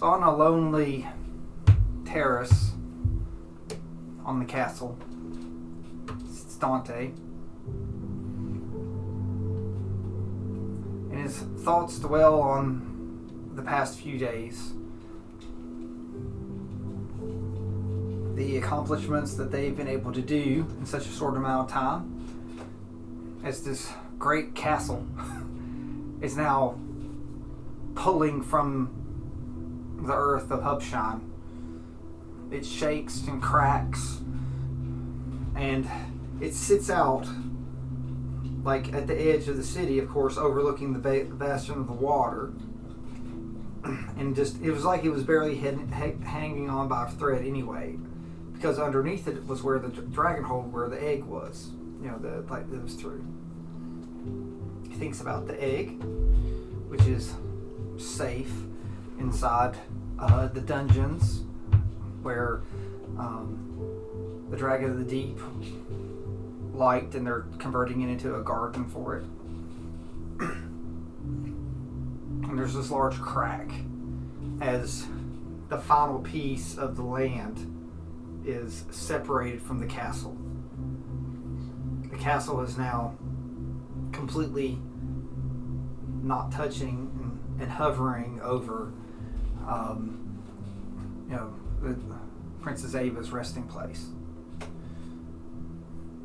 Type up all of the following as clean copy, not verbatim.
So on a lonely terrace on the castle, it's Dante. And his thoughts dwell on the past few days. The accomplishments that they've been able to do in such a short amount of time, as this great castle is now pulling from the earth of Hubshan. It shakes and cracks, and it sits out like at the edge of the city, of course, overlooking the bastion of the water. And just, it was like it was barely hanging on by a thread anyway, because underneath it was where the dragon hole, where the egg was, the pipe that was through. He thinks about the egg, which is safe inside the dungeons where the dragon of the deep liked, and they're converting it into a garden for it. And there's this large crack as the final piece of the land is separated from the castle. The castle is now completely not touching and hovering over the Princess Ava's resting place.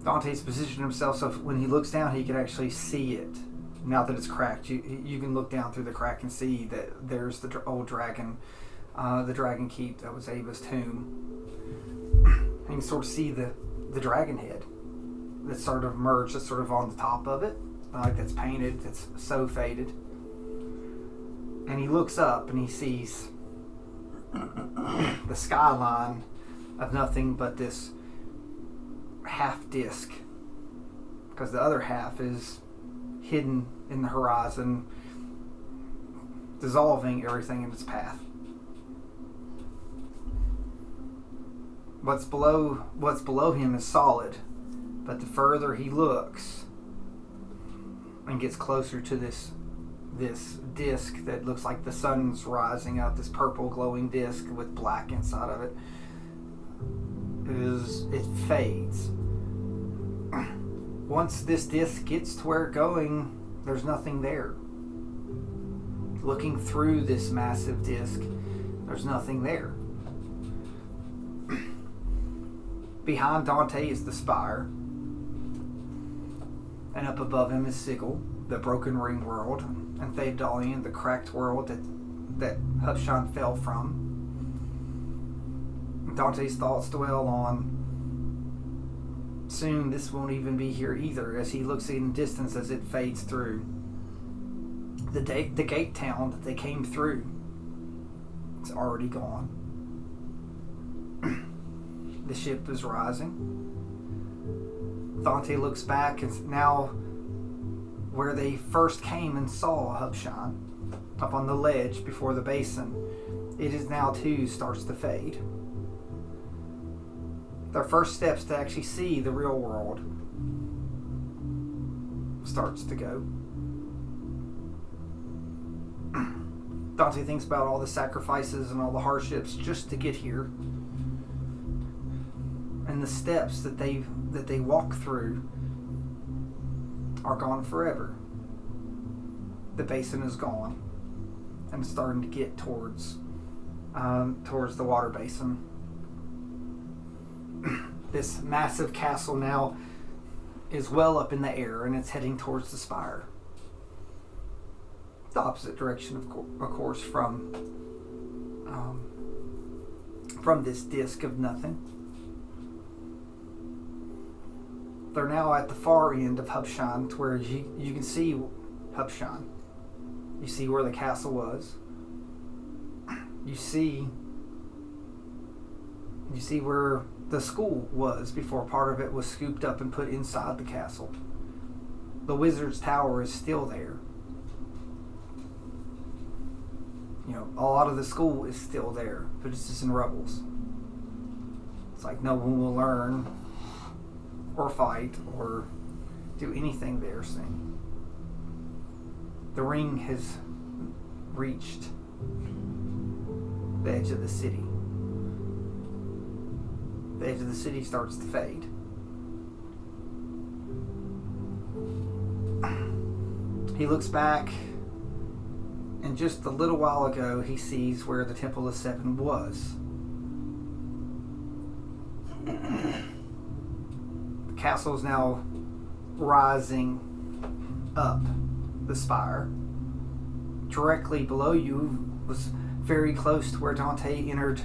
Dante's positioned himself so when he looks down he can actually see it. Now that it's cracked, you can look down through the crack and see that there's the old dragon, the dragon keep that was Ava's tomb. And you can sort of see the dragon head that's sort of merged, that's sort of on the top of it, like that's painted, that's so faded. And he looks up and he sees the skyline of nothing but this half disc, because the other half is hidden in the horizon, dissolving everything in its path. What's below him is solid, but the further he looks and gets closer to this disc that looks like the sun's rising up, this purple glowing disc with black inside of it, it fades. Once this disc gets to where it's going, there's nothing there. Looking through this massive disc, there's nothing there. Behind Dante is the spire, and up above him is Sigil, the broken ring world, and Thetadolyon, the cracked world that Hubshan fell from. Dante's thoughts dwell on soon this won't even be here either, as he looks in distance as it fades through. The gate town that they came through, it's already gone. The ship is rising. Dante looks back, and now where they first came and saw Hubshan, up on the ledge before the basin, it is now too starts to fade. Their first steps to actually see the real world starts to go. Dante thinks about all the sacrifices and all the hardships just to get here, and the steps that they walk through are gone forever. The basin is gone and starting to get towards the water basin. This massive castle now is well up in the air, and it's heading towards the spire. The opposite direction, of course, from this disc of nothing. They're now at the far end of Hubshan, to where you can see Hubshan. You see where the castle was. You see where the school was before part of it was scooped up and put inside the castle. The wizard's tower is still there. A lot of the school is still there, but it's just in rubbles. It's like no one will learn or fight or do anything there soon. The ring has reached the edge of the city. The edge of the city starts to fade. He looks back, and just a little while ago, he sees where the Temple of Seven was. The castle is now rising up the spire. Directly below you was very close to where Dante entered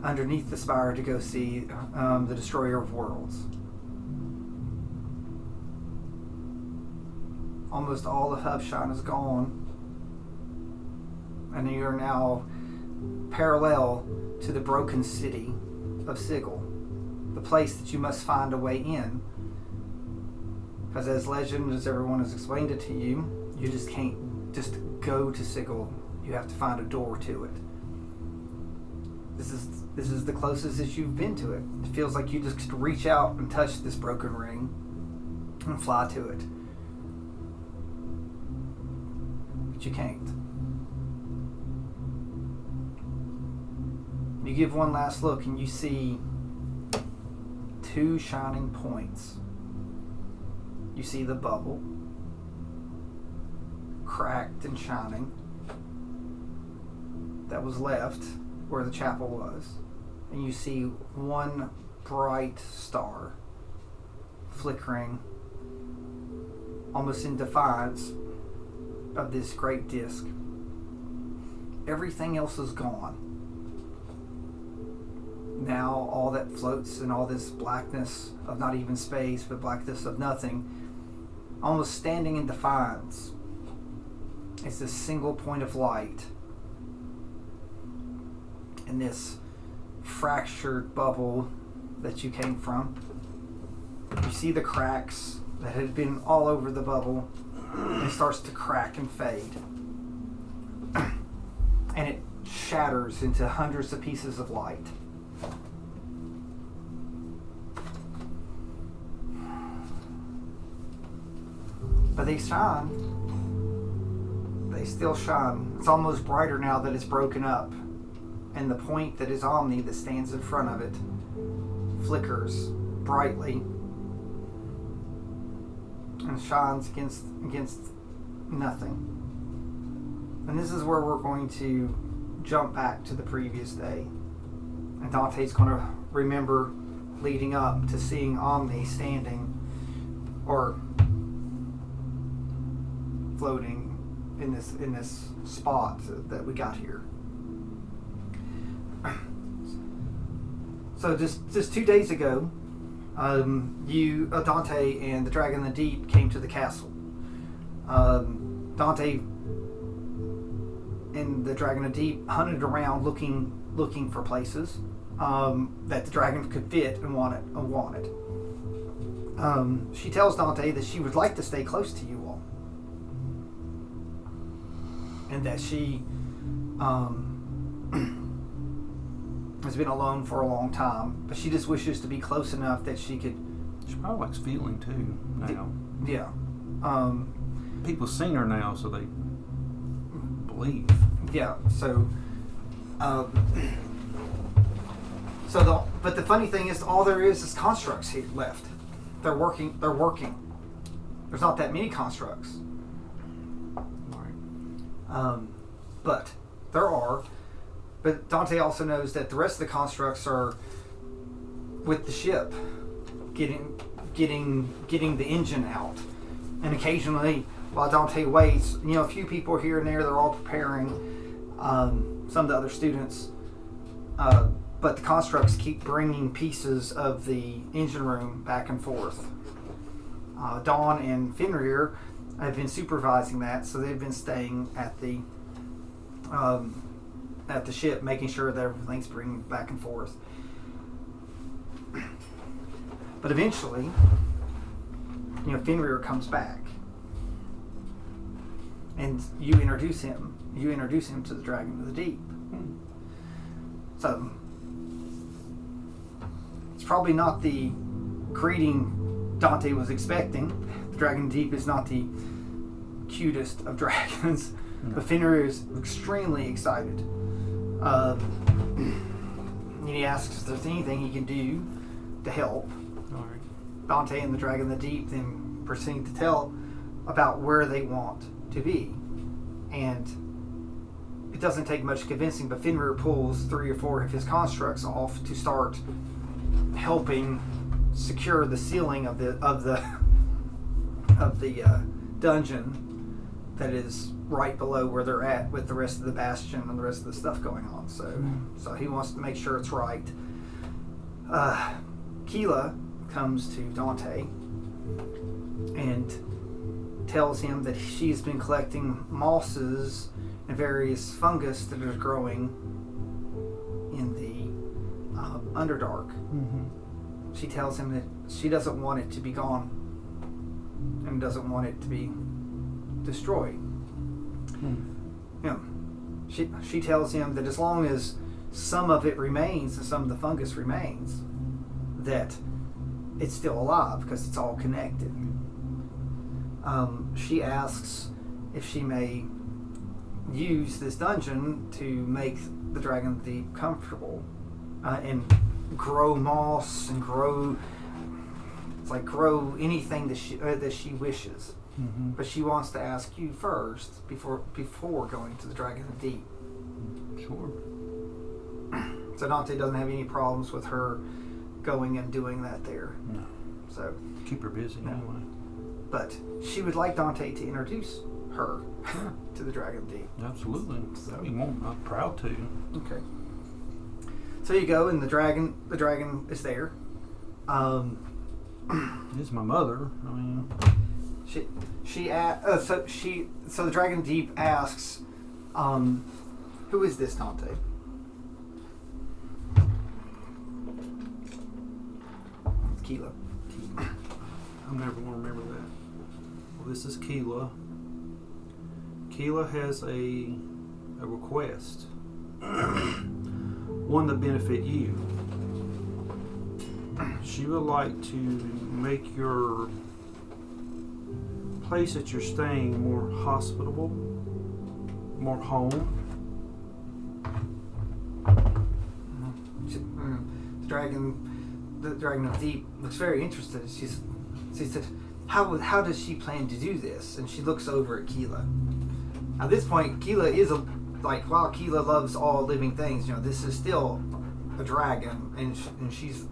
underneath the spire to go see the Destroyer of Worlds. Almost all of Hubshine is gone, and you are now parallel to the broken city of Sigil, the place that you must find a way in. Because as legend, as everyone has explained it to you, you just can't just go to Sigil. You have to find a door to it. This is the closest that you've been to it. It feels like you just could reach out and touch this broken ring and fly to it. But you can't. You give one last look and you see two shining points. You see the bubble, cracked and shining, that was left where the chapel was. And you see one bright star flickering almost in defiance of this great disk. Everything else is gone. Now all that floats in all this blackness of not even space, but blackness of nothing, almost standing in defiance, is this single point of light in this fractured bubble that you came from. You see the cracks that had been all over the bubble, and it starts to crack and fade. And it shatters into hundreds of pieces of light. But they shine. They still shine. It's almost brighter now that it's broken up. And the point that is Omni that stands in front of it flickers brightly and shines against nothing. And this is where we're going to jump back to the previous day. And Dante's going to remember leading up to seeing Omni standing or floating in this spot that we got here. So just 2 days ago, Dante and the Dragon of the Deep came to the castle. Dante and the Dragon of the Deep hunted around looking for places that the dragon could fit and wanted. She tells Dante that she would like to stay close to you all, and that she has been alone for a long time, but she just wishes to be close enough that she could. She probably likes feeling too now. Yeah. People seen her now, so they believe. Yeah. So. But the funny thing is, all there is constructs here left. They're working. There's not that many constructs. Right. But there are. But Dante also knows that the rest of the constructs are with the ship, getting the engine out. And occasionally, while Dante waits, a few people here and there, they're all preparing. Some of the other students, but the constructs keep bringing pieces of the engine room back and forth. Dawn and Fenrir have been supervising that, so they've been staying at the ship, making sure that everything's bringing back and forth. But eventually, Fenrir comes back, and you introduce him. You introduce him to the Dragon of the Deep. So it's probably not the greeting Dante was expecting. The Dragon of the Deep is not the cutest of dragons, but Fenrir is extremely excited. And he asks if there's anything he can do to help. All right. Dante and the Dragon of the Deep then proceed to tell about where they want to be. And it doesn't take much convincing, but Fenrir pulls 3 or 4 of his constructs off to start helping secure the ceiling of the dungeon that is right below where they're at, with the rest of the bastion and the rest of the stuff going on. So he wants to make sure it's right. Keela comes to Dante and tells him that she's been collecting mosses and various fungus that is growing in the Underdark. Mm-hmm. She tells him that she doesn't want it to be gone and doesn't want it to be destroyed. She tells him that as long as some of it remains and some of the fungus remains, that it's still alive because it's all connected. She asks if she may use this dungeon to make the Dragon of the Deep comfortable and grow moss and grow anything that she wishes. Mm-hmm. But she wants to ask you first before going to the Dragon of the Deep. Sure. So Dante doesn't have any problems with her going and doing that there. No. So Keep her busy anyway. But she would like Dante to introduce her to the Dragon of the Deep. Absolutely. So, I'm proud to. okay. So you go, and the dragon is there. This is my mother. I mean, so the Dragon of the Deep asks, who is this Dante? It's Keela. I'm never going to remember that. Well, this is Keela. Keela has a request. One that benefit you. She would like to make your place that you're staying more hospitable, more home. The Dragon of the Deep looks very interested. She said, how does she plan to do this? And she looks over at Keela. At this point, Keela is while Keela loves all living things, this is still a dragon, and she's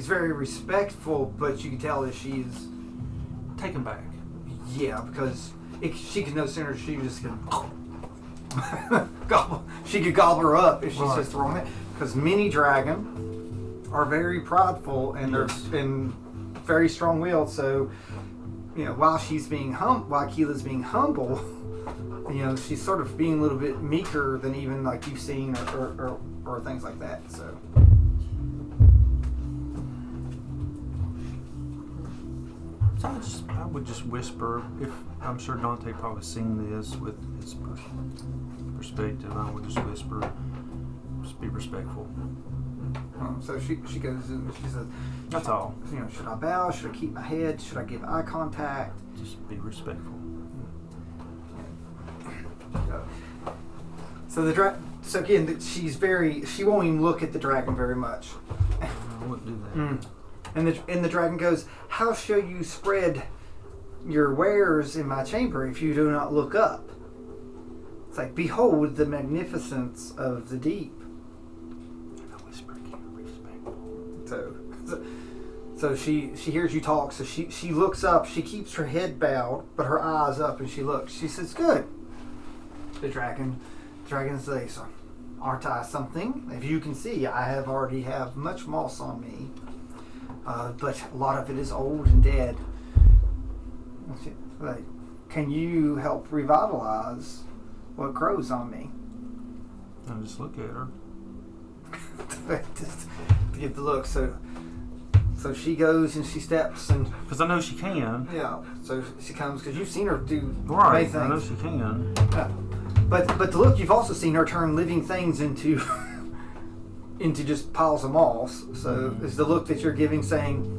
very respectful, but you can tell that she's taken back. Yeah, because she could no sooner she just could gobble. She could gobble her up if she says the wrong thing. Because many dragon are very prideful and they're very strong-willed. So, while Keela's being humble, she's sort of being a little bit meeker than even like you've seen or things like that. So. So I would just whisper. If I'm sure Dante probably seen this with his perspective, I would just whisper. Just be respectful. So she goes and she says, "That's all. Should I bow? Should I keep my head? Should I give eye contact? Just be respectful." So again, she won't even look at the dragon very much. I wouldn't do that. And the dragon goes, how shall you spread your wares in my chamber if you do not look up? It's like, behold the magnificence of the deep. I whisper, keep respectful. So she hears you talk, so she looks up, she keeps her head bowed, but her eyes up, and she looks. She says, good. The dragon says, aren't I something? If you can see, I already have much moss on me. But a lot of it is old and dead. Like, can you help revitalize what grows on me? I'll just look at her. Just give the look. So she goes and she steps and. Because I know she can. Yeah. So she comes because you've seen her do right. things. I know she can. But the look, you've also seen her turn living things into just piles of moss. So is the look that you're giving saying,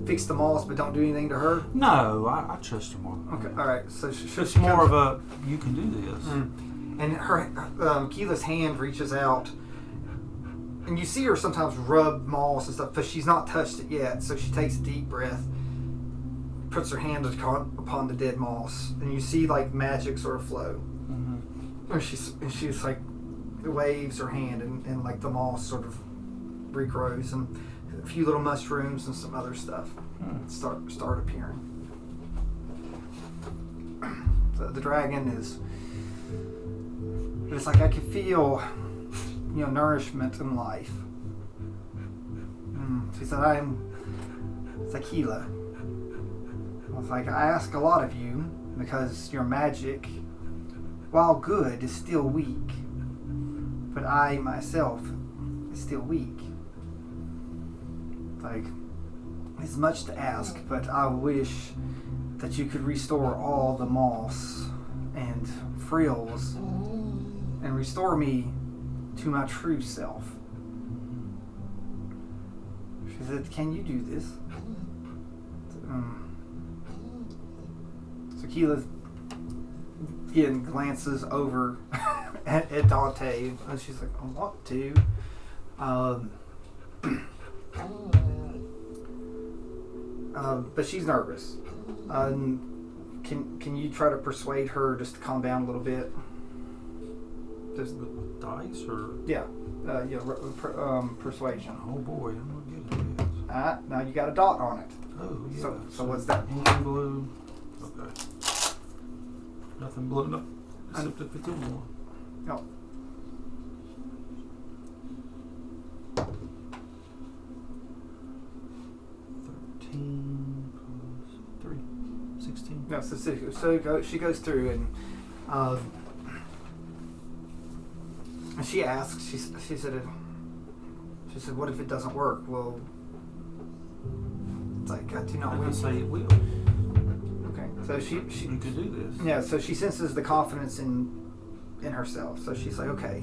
fix the moss, but don't do anything to her? No, I trust her more. Okay, all right. So it's more of a, you can do this. And her Keela's hand reaches out, and you see her sometimes rub moss and stuff, but she's not touched it yet. So she takes a deep breath, puts her hand upon the dead moss, and you see like magic sort of flow. Mm-hmm. And she's like waves her hand, and like the moss sort of regrows, and a few little mushrooms and some other stuff start appearing. So the dragon is. It's like I can feel, nourishment and life. She said, "I'm Tequila." I was like, "I ask a lot of you because your magic, while good, is still weak. But I myself is still weak. Like, it's much to ask, but I wish that you could restore all the moss and frills and restore me to my true self." She said, "Can you do this?" So Keela again glances over at Dante, and she's like, "I want to." But she's nervous. Can you try to persuade her just to calm down a little bit? Just the dice, or persuasion. oh boy, I'm not good at this. Now you got a dot on it. Oh yeah. So what's that? Anything blue? Okay. Nothing blue, no. Except if it's a 1. No. 13 plus 3, 16. No, so she goes through and she asks. She said, "What if it doesn't work?" Well, it's like, I do not I say it will. Okay, so she You can do this. Yeah, so she senses the confidence in herself. So she's like, okay.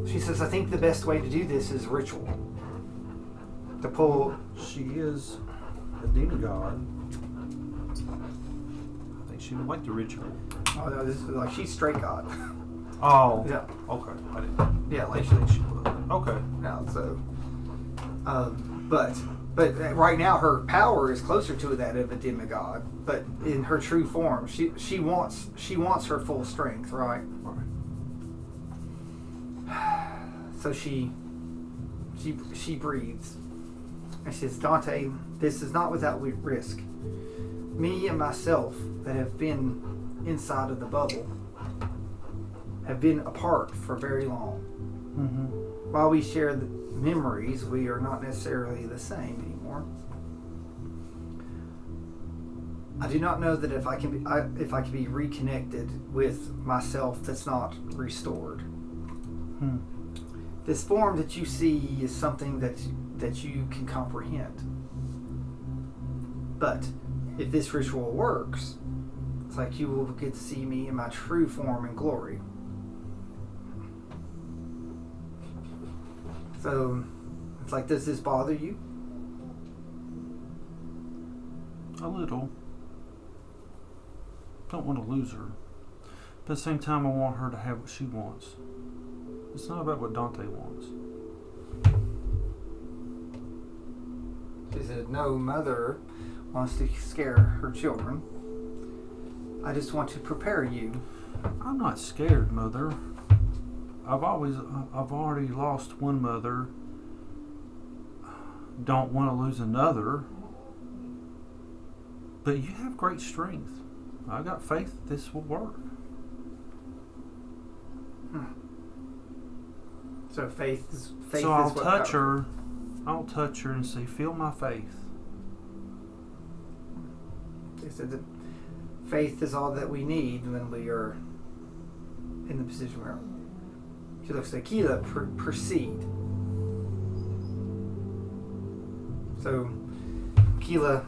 She says, "I think the best way to do this is ritual. To pull." She is a demigod. I think she would like the ritual. Oh no, this is like she's straight god. Oh. Yeah. Okay. I didn't. Yeah, I like think she would. Okay. now. So, but right now her power is closer to that of a demigod. But in her true form, she wants her full strength, right? Right. So she breathes. And she says, "Dante, this is not without risk. Me and myself that have been inside of the bubble have been apart for very long. Mm-hmm. While we share the memories, we are not necessarily the same anymore. I do not know that if I can be reconnected with myself that's not restored. This form that you see is something that you can comprehend. But if this ritual works, it's like you will get to see me in my true form and glory." So it's like, does this bother you? A little. Don't want to lose her. But at the same time, I want her to have what she wants. It's not about what Dante wants. She said, "No mother wants to scare her children. I just want to prepare you." I'm not scared, Mother. I've already lost one mother. Don't want to lose another. But you have great strength. I got faith that this will work. So faith is So I'll what touch powers. her. I'll touch her and say, "Feel my faith." They said that faith is all that we need when we are in the position we're in. She looks like, "Keela, proceed." So Keela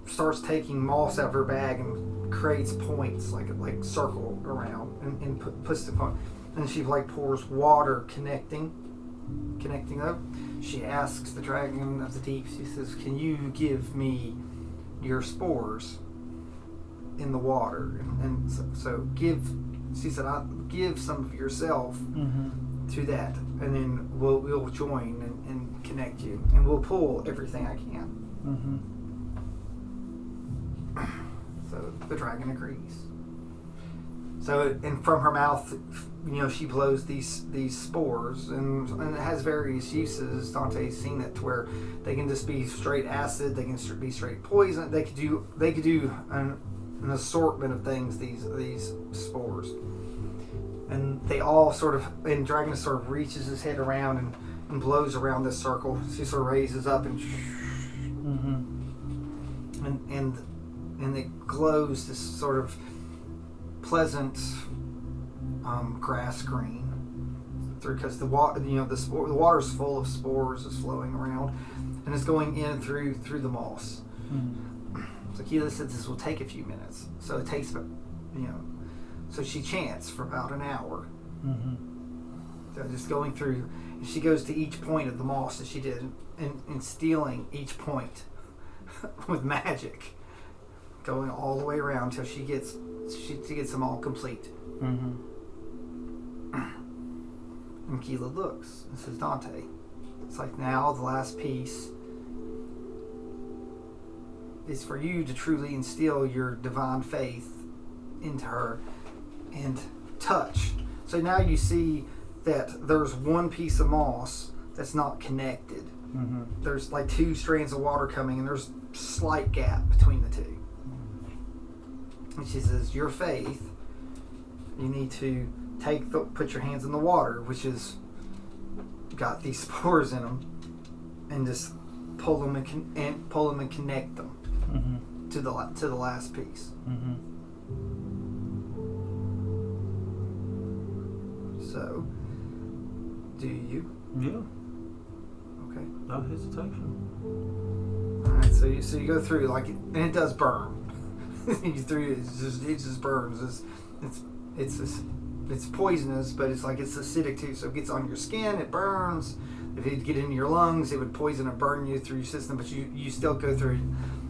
starts taking moss out of her bag and creates points, like circle around, and puts the point. And she pours water connecting them. She asks the dragon of the deep. She says, "Can you give me your spores in the water?" And so give she said, "I'll give some of yourself to that, and then we'll join and connect you, and we'll pull everything I can." So the dragon agrees. So, and from her mouth, she blows these spores, and it has various uses. Dante's seen it to where they can just be straight acid, they can be straight poison. They could do an assortment of things. These spores, and they all sort of. And Dragon sort of reaches his head around and blows around this circle. She sort of raises up and it glows this sort of pleasant grass green because the water, the water's full of spores is flowing around and it's going in through the moss. So Keela said this will take a few minutes. So it takes, so she chants for about an hour. So just going through, and she goes to each point of the moss that she did and stealing each point with magic, going all the way around till she gets them all complete. And Keela looks and says, "Dante, it's like now the last piece is for you to truly instill your divine faith into her and touch." So now you see that there's one piece of moss that's not connected. There's like two strands of water coming, and there's a slight gap between the two. And she says, "Your faith, you need to put your hands in the water, which is got these spores in them, and just pull them and connect them to the last piece." So, do you? Yeah. Okay. No hesitation. All right. So you go through and it does burn. You through it just burns. It's poisonous, but it's acidic too. So it gets on your skin, it burns. If it get into your lungs, it would poison and burn you through your system. But you still go through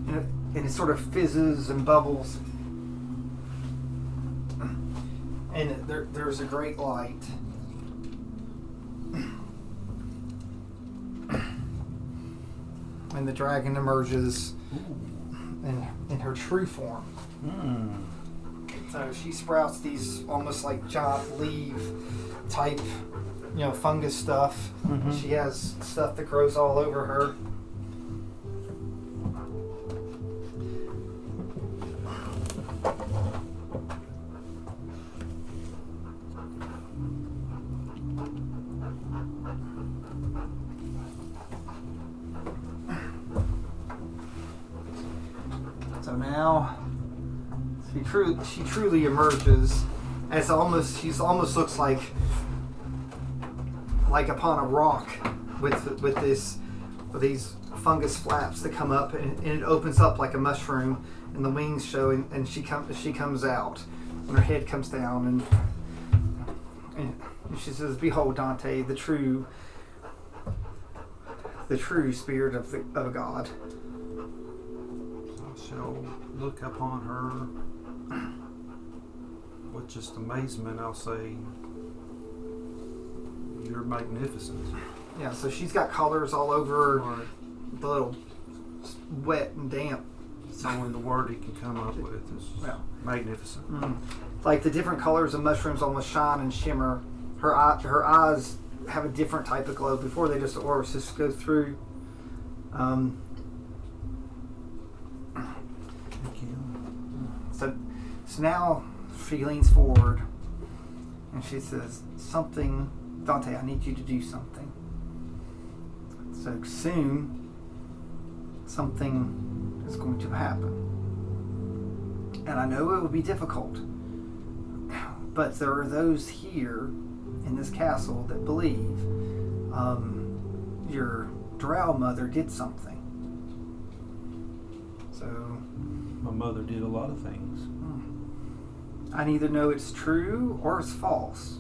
it, and it sort of fizzes and bubbles. And there's a great light. And the dragon emerges in her true form. So she sprouts these almost like giant leaf type, fungus stuff. She has stuff that grows all over her. So now she truly emerges as she almost looks like upon a rock with these fungus flaps that come up, and it opens up like a mushroom, and the wings show, and she comes out, and her head comes down, and she says, "Behold, Dante, the true spirit of a god." I shall look upon her with just amazement. I'll say, "You're magnificent." Yeah, so she's got colors all over her, the little wet and damp. It's only the word he can come up with is magnificent. Like the different colors of mushrooms almost shine and shimmer. Her eyes have a different type of glow before they just orbs just go through. Thank you. So now she leans forward and she says, "Something, Dante, I need you to do something. So soon, something is going to happen. And I know it will be difficult, but there are those here in this castle that believe your drow mother did something." So My mother did a lot of things. I neither know it's true or it's false.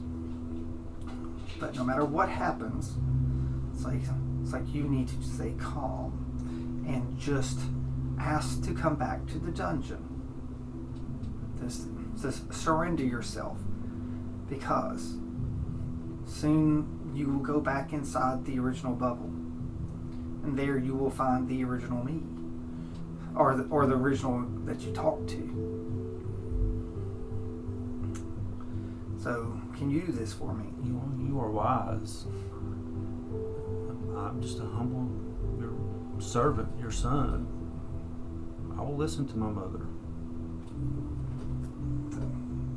But no matter what happens, it's like you need to stay calm and just ask to come back to the dungeon. Just surrender yourself. because soon you will go back inside the original bubble, and there you will find the original me, or the original that you talked to. So, can you do this for me? You are wise. I'm just a humble your servant, your son. I will listen to my mother.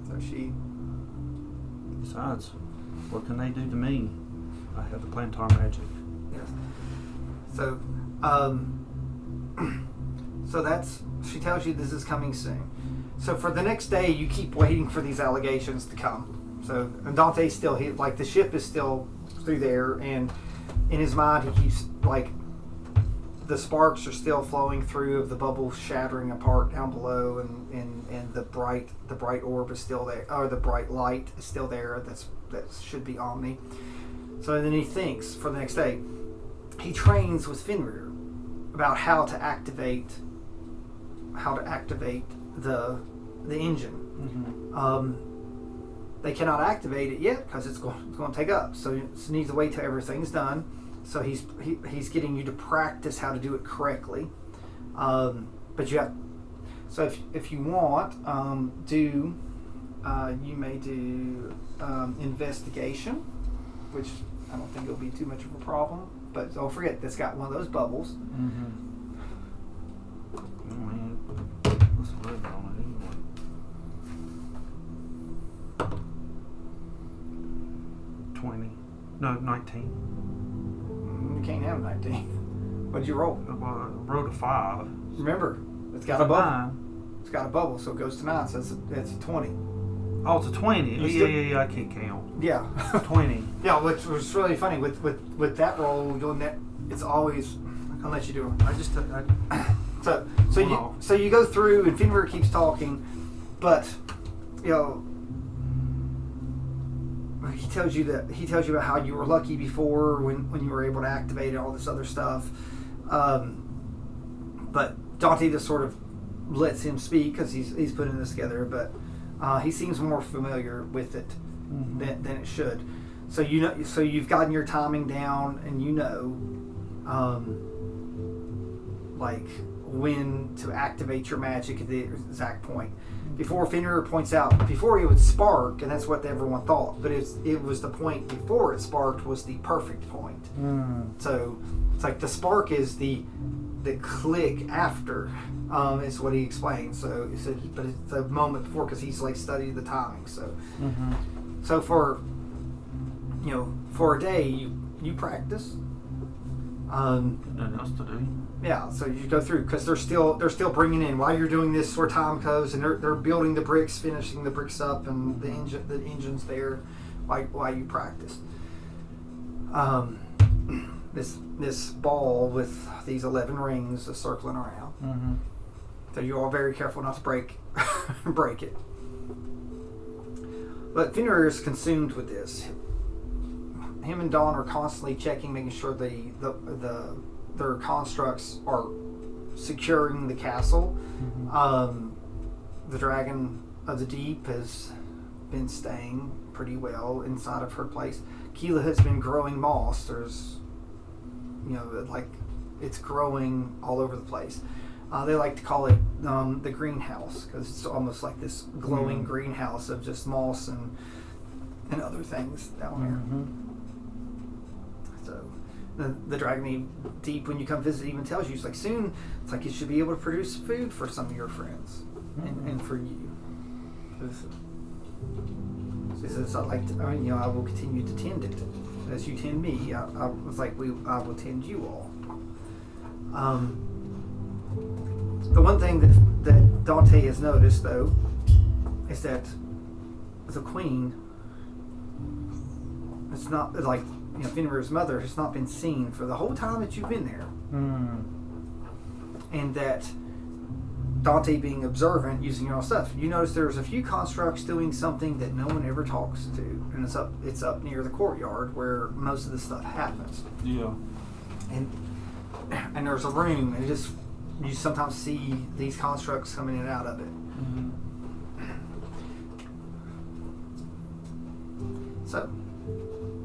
So she... Besides, what can they do to me? I have the plantar magic. Yes. So, so that's... She tells you this is coming soon. So for the next day, you keep waiting for these allegations to come. So, and Dante's still here. Like, the ship is still through there, and in his mind, he keeps, like, the sparks are still flowing through of the bubble shattering apart down below, and the bright orb is still there, or the bright light is still there. That should be Omni. So then he thinks for the next day. He trains with Fenrir about how to activate the engine. Mm-hmm. They cannot activate it yet because it's going to take up. So it needs to wait till everything's done. So he's getting you to practice how to do it correctly. But you have. So if you want, you may do investigation, which I don't think it'll be too much of a problem. But don't forget, that's got one of those bubbles. Mm-hmm. Oh, man. Let's live on it anyway. 20. No, 19. You can't have 19. What'd you roll? Well, I wrote a 5. Remember, it's got a bubble. It's got a bubble, so it goes to 9. So it's a 20. Oh, it's a 20. Yeah, I can't count. Yeah. 20. Yeah, which was really funny. With that roll, it's always... I'll let you do it. So you go through, and Fenrir keeps talking, but, you know, he tells you about how you were lucky before when you were able to activate all this other stuff. But Dante just sort of lets him speak because he's putting this together, but he seems more familiar with it than it should. So you've gotten your timing down, and you know, like when to activate your magic at the exact point. Before Fenrir points out, before it would spark, and that's what everyone thought, but it was the point before it sparked was the perfect point. So it's like the spark is the click after, is what he explained. So he said, but it's the moment before because he's like studied the timing. So so for a day you practice. Nothing else to do. Yeah, so you go through because they're still bringing in while you're doing this sort of time goes, and they're building the bricks, finishing the bricks up, and the engine's there while you practice. This ball with these 11 rings are circling around. So you're all very careful not to break it. But Fenrir is consumed with this. Him and Dawn are constantly checking, making sure their constructs are securing the castle. The Dragon of the Deep has been staying pretty well inside of her place. Keela has been growing moss. There's, like it's growing all over the place. They like to call it the greenhouse because it's almost like this glowing greenhouse of just moss and other things down there. So the Dragon Deep, when you come visit, even tells you, it's like soon, it's like you should be able to produce food for some of your friends and for you. She says, I will continue to tend it as you tend me. I was like, I will tend you all. The one thing that Dante has noticed, though, is that the Queen, it's not like, Fenrir's mother has not been seen for the whole time that you've been there. And that Dante being observant, using your own stuff, you notice there's a few constructs doing something that no one ever talks to, and it's up near the courtyard where most of this stuff happens. Yeah. And there's a room, and you sometimes see these constructs coming in and out of it. So,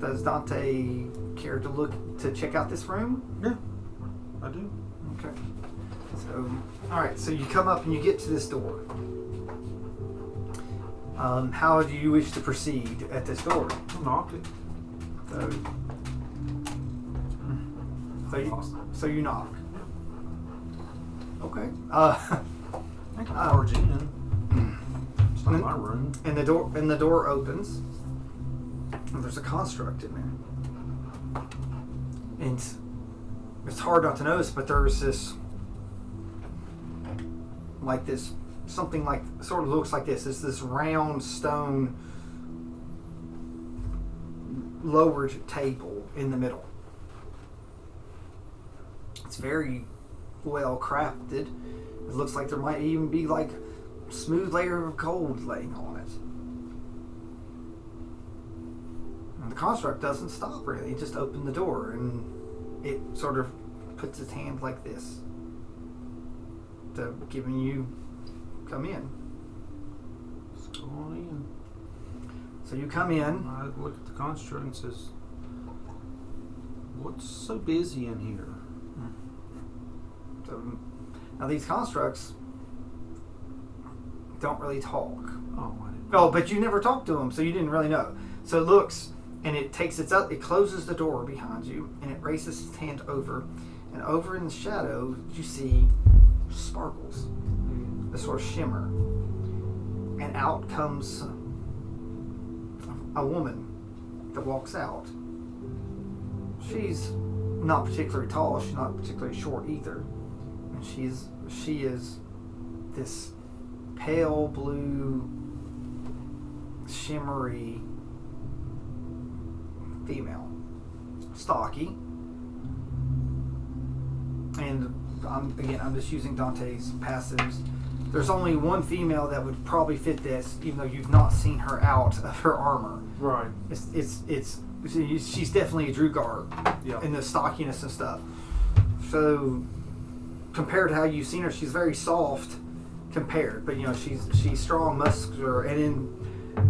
does Dante care to check out this room? Yeah, I do. Okay. So, all right. So you come up and you get to this door. How do you wish to proceed at this door? I'll knock it. So you knock. Okay. I can barge in. It's not my room. And the door opens. And there's a construct in there. And it's hard not to notice, but there's this, something like, sort of looks like this. It's this round stone lowered table in the middle. It's very well crafted. It looks like there might even be like a smooth layer of gold laying on it. And the construct doesn't stop really. It just opened the door and it sort of puts its hand like this to giving you come in. Let's go on in. So you come in. I look at the construct and says, "What's so busy in here?" So, now these constructs don't really talk. Oh, I didn't. Oh, but you never talked to them, so you didn't really know. So it looks, and it takes its up. It closes the door behind you, and it raises its hand over, and over in the shadow you see sparkles, a sort of shimmer, and out comes a woman that walks out. She's not particularly tall. She's not particularly short either. And she is this pale blue, shimmery female, stocky. And I'm just using Dante's passives. There's only one female that would probably fit this, even though you've not seen her out of her armor. Right. She's definitely a Drugar, Yeah. in the stockiness and stuff. So compared to how you've seen her, she's very soft compared, but she's strong, muscular,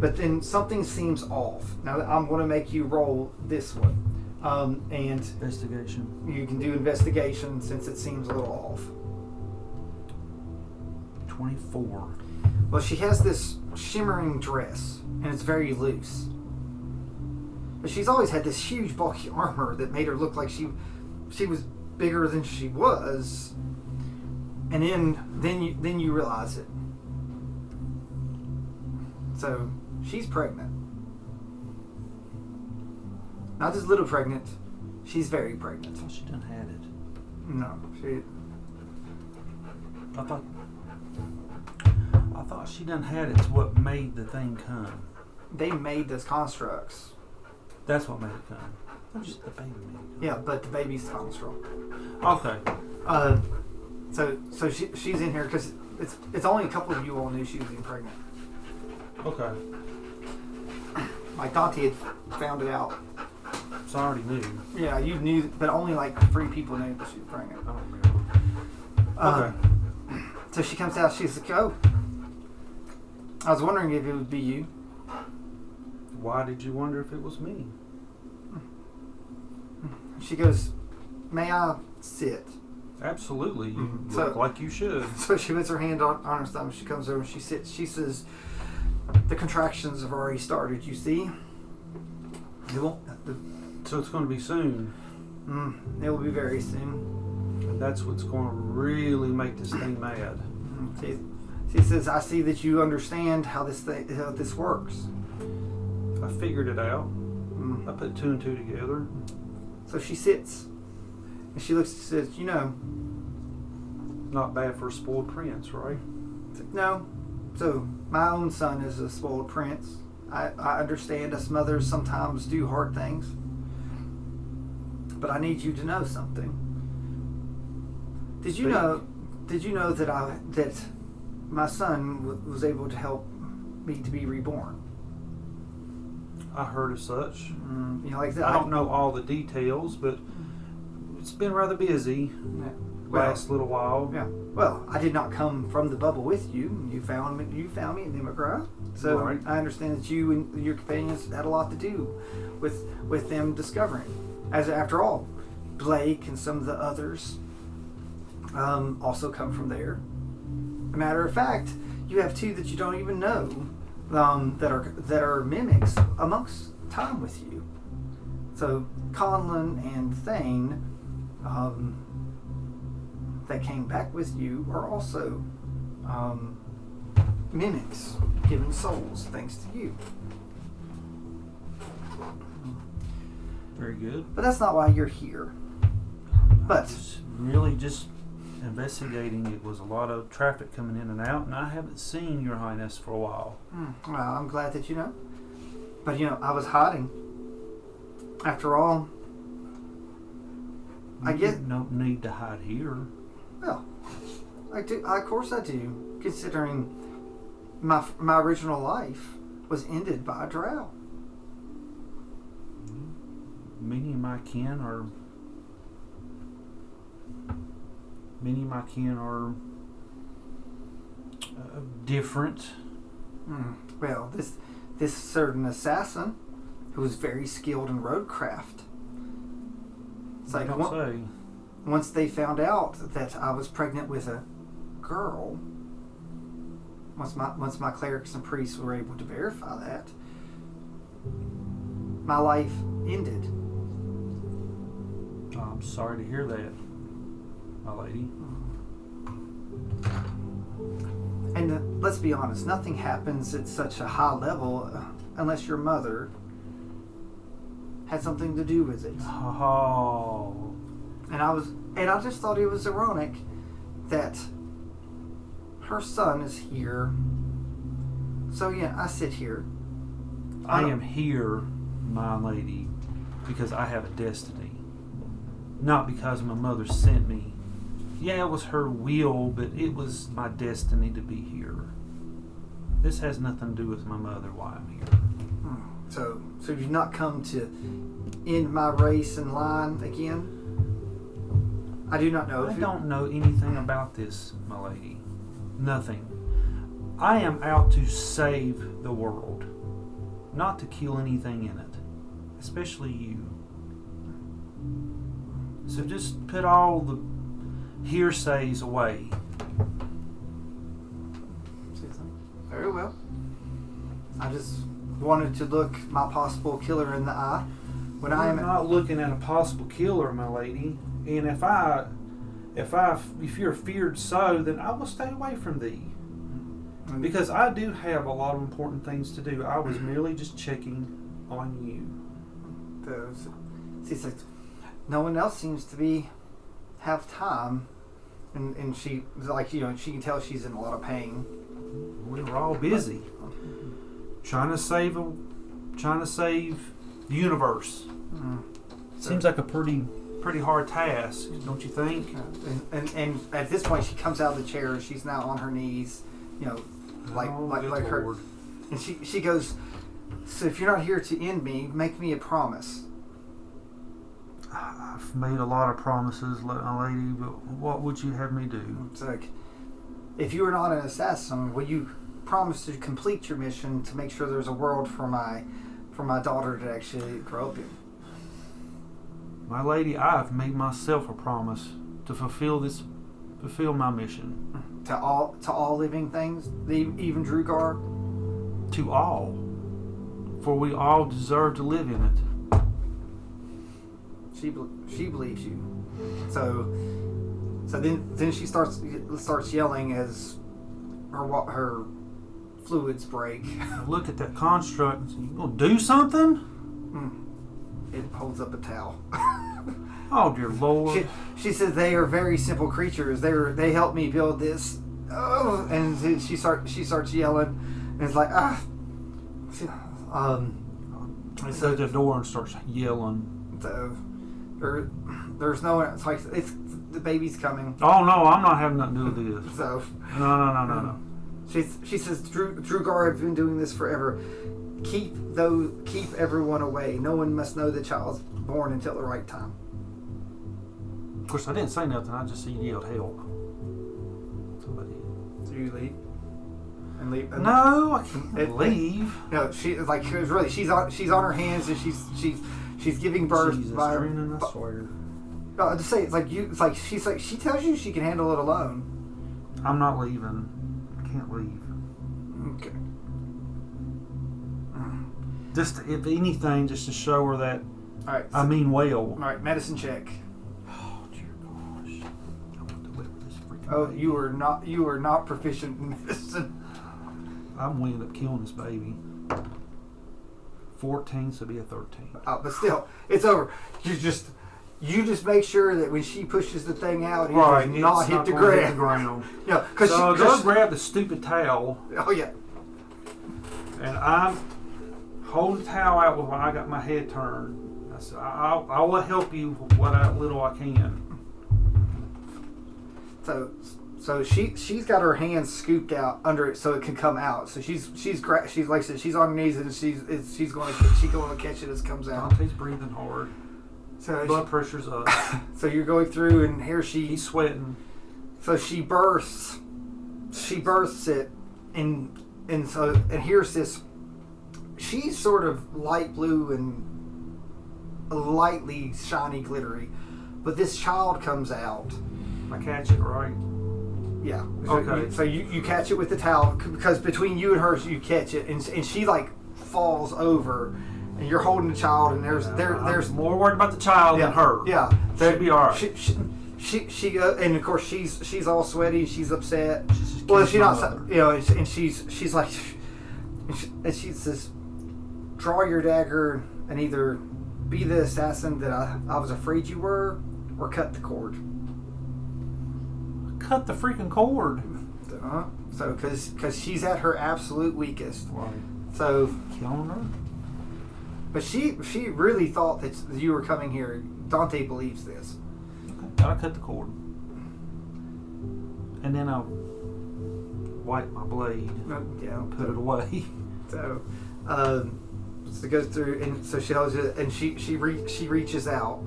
but then something seems off. Now I'm going to make you roll this one, and Investigation. you can do investigation since it seems a little off. 24. Well, she has this shimmering dress, and it's very loose. But she's always had this huge bulky armor that made her look like she was bigger than she was. And then you realize it. So she's pregnant. Not just little pregnant. She's very pregnant. I thought she done had it. No, I thought she done had it. It's what made the thing come. they made those constructs. That's what made it come. That was just the baby made it come. Yeah, but the baby's construct. Okay. So she's in here because it's only a couple of you all knew she was getting pregnant. Okay. Like Dante had found it out. So I already knew. Yeah, you knew, but only like 3 people knew that she was pregnant. I don't remember. Okay. So she comes out. She's like, "Oh, I was wondering if it would be you." Why did you wonder if it was me? She goes, "May I sit?" Absolutely. You So- look like you should. So she puts her hand on her stomach. She comes over and she sits. She says, "The contractions have already started. You see, it won't. So it's going to be soon. It will be very soon." And that's what's going to really make this thing mad. She says, "I see that you understand how this works." I figured it out. I put 2 and 2 together. So she sits and she looks and says, "You know, Not bad for a spoiled prince, right? no. So my own son is a spoiled prince. I understand us mothers sometimes do hard things, but I need you to know something. Did you know that my son was able to help me to be reborn?" I heard of such. Like that. I don't know all the details, but it's been rather busy. Yeah. last little while. Yeah. Well, I did not come from the bubble with you. You found me in Democrat. So Right. I understand that you and your companions had a lot to do with them discovering. As after all, Blake and some of the others also come from there. A matter of fact, you have two that you don't even know that are mimics amongst time with you. So Conlon and Thane, that came back with you, are also mimics, given souls thanks to you. Very good. But that's not why you're here. But It's really just investigating. It was a lot of traffic coming in and out, and I haven't seen Your Highness for a while. well, I'm glad that you know. But I was hiding. After all, I You get no need to hide here. well. I do. Of course, I do. Considering my original life was ended by a drow. Many of my kin are different. Well, this certain assassin who was very skilled in roadcraft. It's like Don't say. once they found out that I was pregnant with a girl, once my clerics and priests were able to verify that, my life ended. Oh, I'm sorry to hear that, my lady. And let's be honest, nothing happens at such a high level unless your mother had something to do with it. Oh, And I just thought it was ironic that her son is here. So yeah, I sit here. I am here, my lady, because I have a destiny. Not because my mother sent me. Yeah, it was her will, but it was my destiny to be here. This has nothing to do with my mother, why I'm here. So you've not come to end my race and line again? I do not know. I don't know anything about this, my lady. Nothing. I am out to save the world, not to kill anything in it, especially you. So just put all the hearsays away. Very well. I just wanted to look my possible killer in the eye. When I I'm am not looking at a possible killer, my lady. And if you're feared so, then I will stay away from thee. Because I do have a lot of important things to do. I was merely just checking on you. She's like, no one else seems to have time, and she she can tell she's in a lot of pain. We were all busy trying to save the universe. Seems like a pretty hard task, don't you think? And at this point, she comes out of the chair and she's now on her knees, like her. Lord. And she goes, so if you're not here to end me, make me a promise. I've made a lot of promises, my lady, but what would you have me do? It's like, if you are not an assassin, will you promise to complete your mission to make sure there's a world for my daughter to actually grow up in? My lady, I've made myself a promise to fulfill my mission. To all living things, even Drugar? To all. For we all deserve to live in it. She believes you. So then she starts yelling as her fluids break. Look at that construct. You gonna do something? It holds up a towel. Oh dear Lord. She says they are very simple creatures. They helped me build this. Oh, and she starts yelling, and it's like I go to the door and starts yelling. So there's no one. It's like the baby's coming. Oh no, I'm not having nothing to do with this. So No. she says Drugar have been doing this forever. Keep everyone away. No one must know the child's born until the right time. Of course, I didn't say nothing. I just yelled help. So I did. So you leave. And leave. And No, I can't leave. No, she like she was really she's on her hands and she's giving birth Jesus, by her. Trina, I swear. No, just say it's like she tells you she can handle it alone. I'm not leaving. I can't leave. Okay. Just if anything, just to show her that All right. I mean well. All right. Medicine check. Oh dear gosh! I want to deliver this freaking. Oh, baby. you are not proficient in medicine. I'm going to end up killing this baby. 14, so be a 13. But still, it's over. You just make sure that when she pushes the thing out, it Right, does not it's hit not the gonna hit ground. the ground. Yeah, because So go grab the stupid towel, Oh yeah. and I'm holding the towel out while I got my head turned. I said, I will help you what little I can. So she's got her hands scooped out under it so it can come out. So she's like I said, she's on her knees and she's going to catch it as it comes out. Dante's breathing hard. So Blood pressure's up. so you're going through and here He's sweating. so she births it and here's this. She's sort of light blue and lightly shiny, glittery, but this child comes out. I catch it right. Yeah. Okay. So you catch it with the towel because between you and her, you catch it, and she like falls over, and you're holding the child, and there's I'm more worried about the child than her. Yeah. She'll be all right. She and of course she's all sweaty. She's upset. She's Well, she's not. mother. You know, and she's like, and she says, "Draw your dagger and either be the assassin that I was afraid you were, or cut the cord." Cut the freaking cord. So, because she's at her absolute weakest. Right. So, Killing her. but she really thought that you were coming here. Dante believes this. Okay. Gotta cut the cord. And then I'll wipe my blade. Yeah. Put it away. So, so it goes through, and so she holds it, and she reaches out,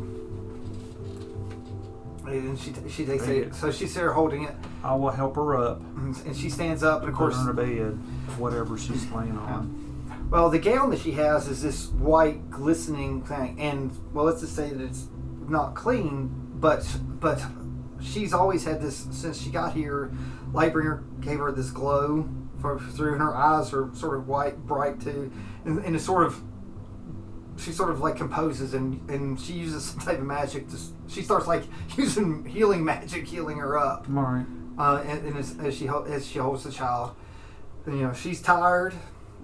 and she takes it. So she's there holding it, I will help her up. and she stands up, and of Put course, her in her bed, whatever she's laying on. well, the gown that she has is this white glistening thing, and well, let's just say that it's not clean, but she's always had this since she got here. Lightbringer gave her this glow through, and her eyes are sort of white, bright too, and it's sort of. She sort of like composes and she uses some type of magic. She starts like using healing magic, healing her up. Right. And as she holds the child, and, you know, she's tired.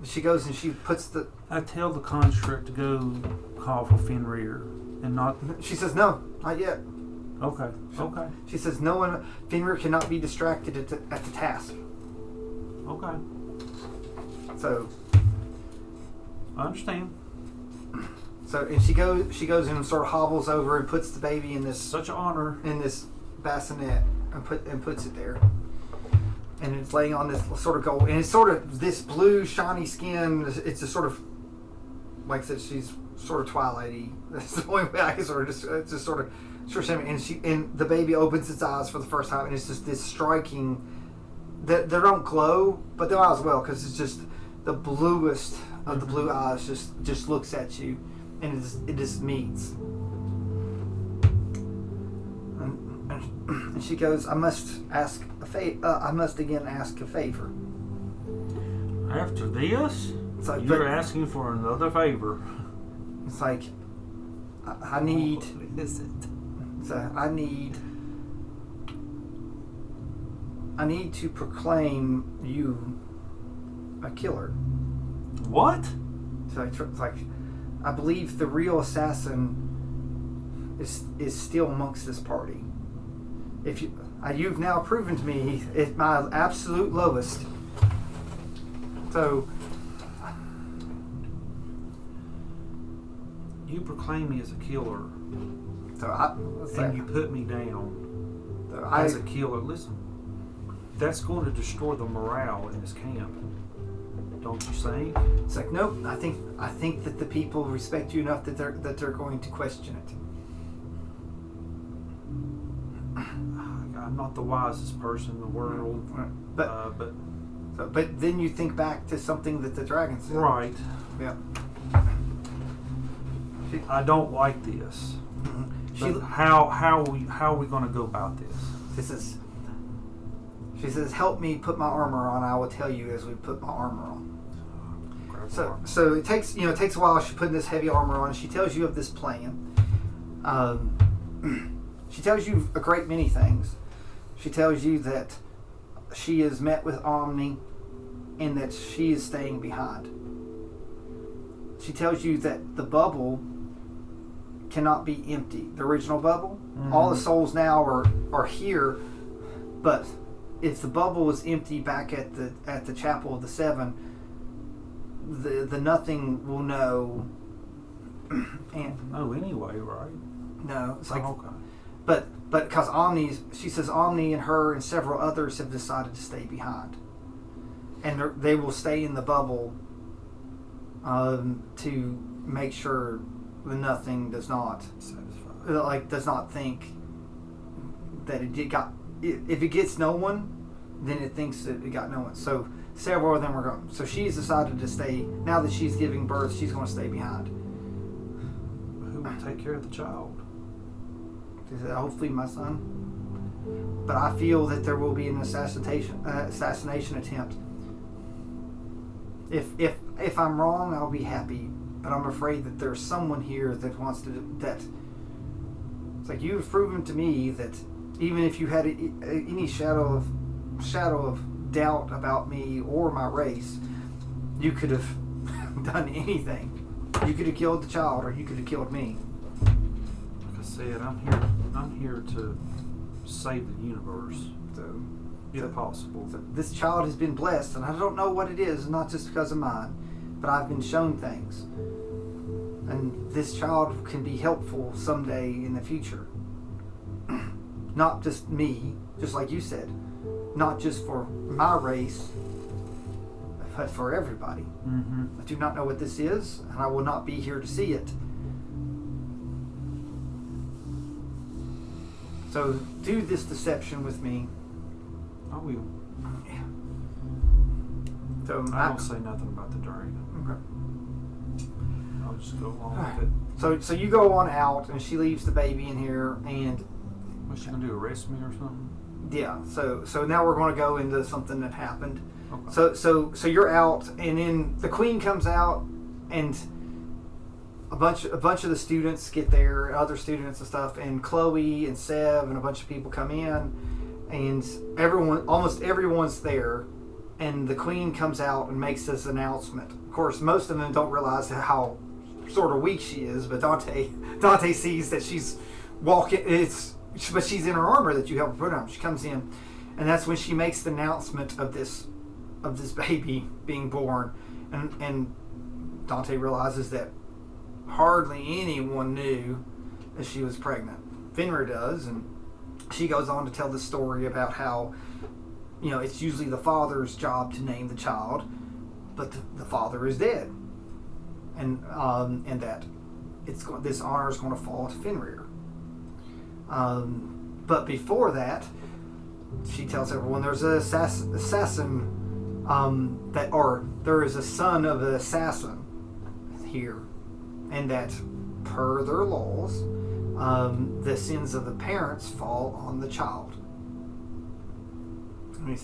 She goes and she puts the. I tell the conscript to go call for Fenrir and not. She says no, not yet. Okay. Okay. She says no one. Fenrir cannot be distracted at the task. Okay. So. I understand. So and she goes and sort of hobbles over and puts the baby in this Such an honor. bassinet and puts it there, and it's laying on this sort of gold, and it's sort of this blue shiny skin. It's a sort of like I said, she's sort of twilighty. That's the only way I can sort of it's just sort of and the baby opens its eyes for the first time, and it's just this striking. They don't glow, but they might as well because it's just the bluest of the blue eyes just looks at you. And it just meets. And she goes, I must again ask a favor. After this, Like, you're asking for another favor. It's like I need. What is it? So I need to proclaim you a killer. What? So it's like I believe the real assassin is still amongst this party. If you've now proven to me at my absolute lowest. So You proclaim me as a killer, and you put me down so as a killer. Listen, that's going to destroy the morale in this camp. Don't you think? It's like, nope. I think that the people respect you enough that they're going to question it. not the wisest person in the world. Right. But then you think back to something that the dragon said. Right. Yeah. I don't like this. Mm-hmm. How are we going to go about this? She says, "Help me put my armor on. I will tell you as we put my armor on." So it takes a while. She's putting this heavy armor on. She tells you of this plan. She tells you a great many things. She tells you that she has met with Omni and that she is staying behind. She tells you that the bubble cannot be empty. The original bubble, all the souls now are here, but if the bubble was empty back at the Chapel of the Seven, the nothing will know. And anyway, right? No, it's like, okay. But because she says Omni and her and several others have decided to stay behind, and they will stay in the bubble to make sure the nothing does not think that it got. If it gets no one, then it thinks that it got no one. So several of them are going. So she's decided to stay. Now that she's giving birth, she's going to stay behind. Who will take care of the child? She said, "Hopefully my son." But I feel that there will be an assassination attempt. If I'm wrong, I'll be happy. But I'm afraid that there's someone here that wants to that. It's like you've proven to me that even if you had any shadow of doubt about me or my race, you could have done anything. You could have killed the child, or you could have killed me. Like I said, I'm here to save the universe, if possible. So this child has been blessed, and I don't know what it is, not just because of mine, but I've been shown things. And this child can be helpful someday in the future. Not just me, just like you said, not just for my race, but for everybody. Mm-hmm. I do not know what this is, and I will not be here to see it. So do this deception with me. I will. Yeah. So I don't say nothing about the dragon. Okay. I'll just go along with it. So you go on out, and she leaves the baby in here, and What's she gonna do? Arrest me or something? yeah. So now we're going to go into something that happened. Okay. So you're out, and then the queen comes out, and a bunch of the students get there, other students and stuff, and Chloe and Sev and a bunch of people come in, and almost everyone's there, and the queen comes out and makes this announcement. Of course, most of them don't realize how sort of weak she is, but Dante sees that she's walking. But she's in her armor that you helped her put on. She comes in, and that's when she makes the announcement of this baby being born, and Dante realizes that hardly anyone knew that she was pregnant. Fenrir does, and she goes on to tell the story about how, it's usually the father's job to name the child, but the father is dead, and that this honor is going to fall to Fenrir. But before that, she tells everyone there's an assassin, there is a son of an assassin here, and that per their laws, the sins of the parents fall on the child.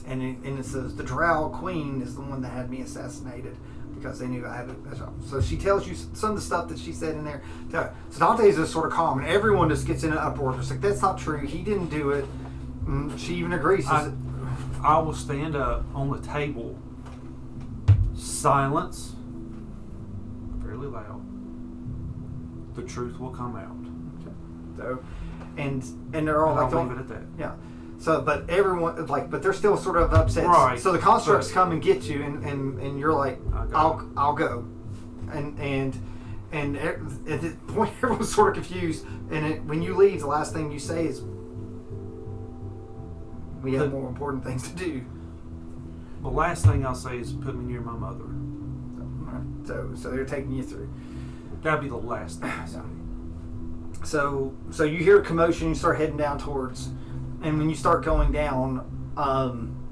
And it says the Drow Queen is the one that had me assassinated because they knew I had a child. So she tells you some of the stuff that she said in there. So Dante's just sort of calm, and everyone just gets in an uproar. It's like, that's not true. He didn't do it. She even agrees. I will stand up on the table. Silence. Fairly loud. The truth will come out. So, and they're all I'll like, leave it at that. Yeah. So, but everyone but they're still sort of upset. Right. So the constructs come and get you, and you're like, I'll go, and at this point everyone's sort of confused. And when you leave, the last thing you say is, "We have more important things to do." The last thing I'll say is put me near my mother. So they're taking you through. That'd be the last thing I say. So you hear a commotion. You start heading down towards And when you start going down,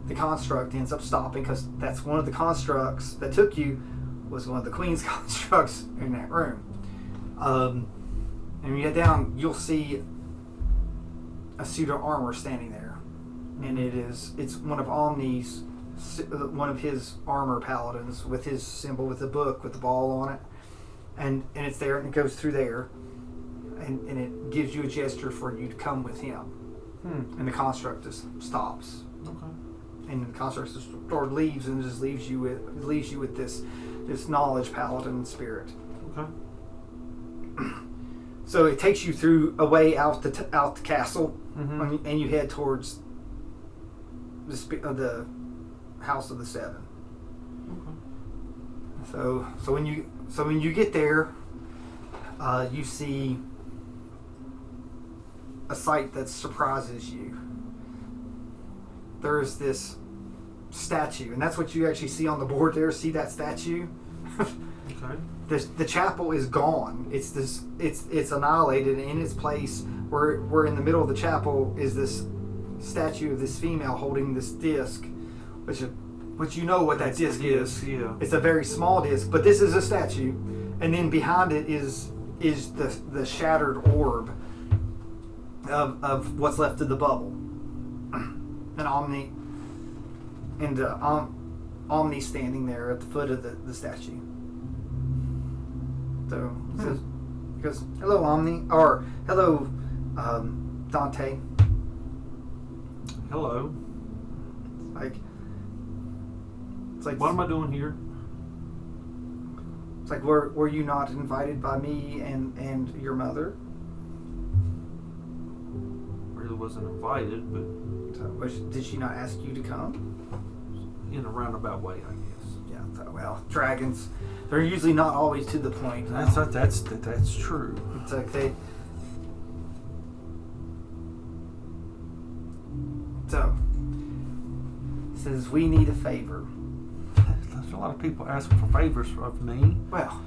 the construct ends up stopping because that's one of the constructs that took you was one of the Queen's constructs in that room. And when you get down, you'll see a suit of armor standing there, and it's one of Omni's, one of his armor paladins with his symbol, with the book with the ball on it, and it's there, and it goes through there, and it gives you a gesture for you to come with him. And the construct just stops. Okay. And the construct just leaves and just leaves you with this knowledge paladin spirit. Okay. So it takes you through a way out the castle, Mm-hmm. and you head towards the House of the Seven. Okay. So when you get there, you see a sight that surprises you. There is this statue, and that's what you actually see on the board there. See that statue? Okay. The chapel is gone. It's annihilated. And in its place, where in the middle of the chapel is this statue of this female holding this disc, which you know what that disc is. Yeah. It's a very small disc, but this is a statue, and then behind it is the shattered orb of what's left of the bubble. And Omni standing there at the foot of the statue. So he goes, "Hello, Omni," or "Hello, Dante." Hello. It's like, What am I doing here? It's like, were you not invited by me and your mother? Really wasn't invited, but Did she not ask you to come? in a roundabout way, I guess. Yeah. Well, dragons, they're usually not always to the point. That's true. It's like they. So, it says we need a favor. There's a lot of people asking for favors of me. Well,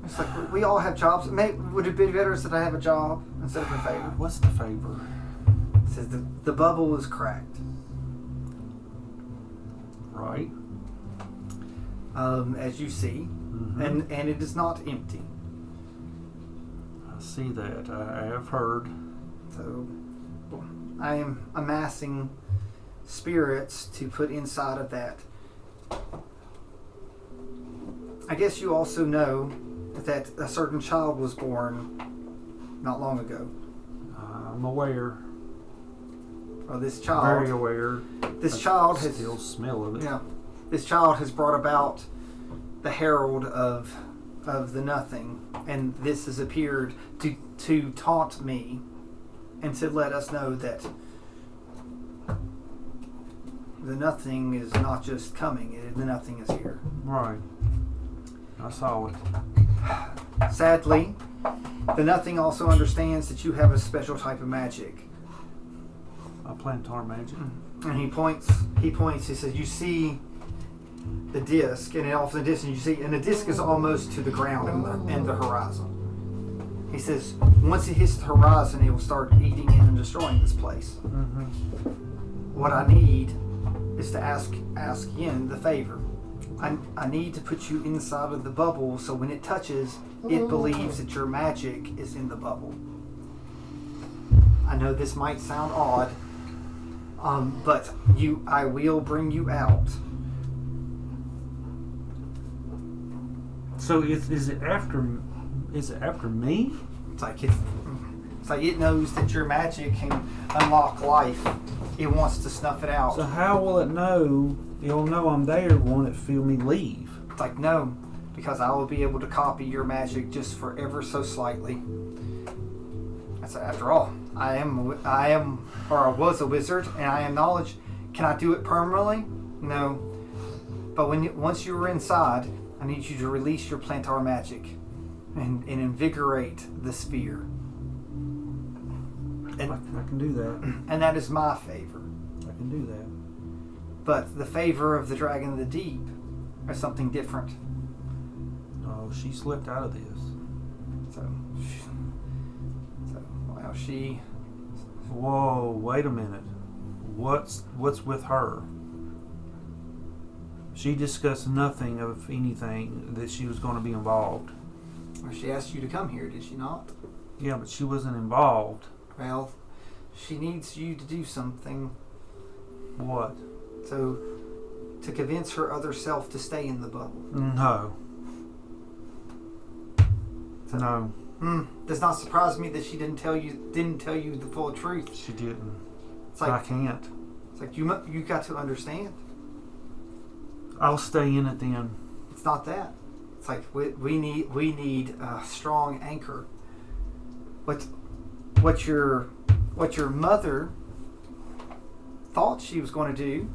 it's like we all have jobs. Would it be better that I have a job instead of a favor? What's the favor? It says the bubble is cracked. Right. As you see, Mm-hmm. and it is not empty. I see that. I have heard. So, I am amassing spirits to put inside of that. I guess you also know that a certain child was born not long ago. I'm aware. Well, this child, Very aware. this child has still smell of it. Yeah, this child has brought about the herald of the nothing, and this has appeared to taunt me and to let us know that the nothing is not just coming; the nothing is here. Right. I saw it. Sadly, the nothing also understands that you have a special type of magic. A plantar magic. And he points, he says, you see the disc, and off the distance you see, and the disc is almost to the ground and the horizon. He says, once it hits the horizon, it will start eating in and destroying this place. Mm-hmm. What I need is to ask Yin the favor. I need to put you inside of the bubble so when it touches, it believes that your magic is in the bubble. I know this might sound odd, but I will bring you out. So is it after me? It's like it knows that your magic can unlock life. It wants to snuff it out. So how will it know? It'll know I'm there. Won't it feel me leave? It's like, no, because I will be able to copy your magic just for ever so slightly. That's after all, I was a wizard, and I am knowledge. Can I do it permanently? No. But once you are inside, I need you to release your plantar magic and invigorate the sphere. And I can do that. And that is my favor. I can do that. But the favor of the Dragon of the Deep is something different. Oh, she slipped out of this. So well, she Whoa, wait a minute. What's with her? She discussed nothing of anything that she was going to be involved. Well, she asked you to come here, did she not? Yeah, but she wasn't involved. Well, she needs you to do something. What? So, to convince her other self to stay in the bubble. No. No. Does not surprise me that she didn't tell you the full truth. She didn't. It's like, I can't. It's like you got to understand. I'll stay in it then. It's not that. It's like we need a strong anchor. What your mother thought she was going to do,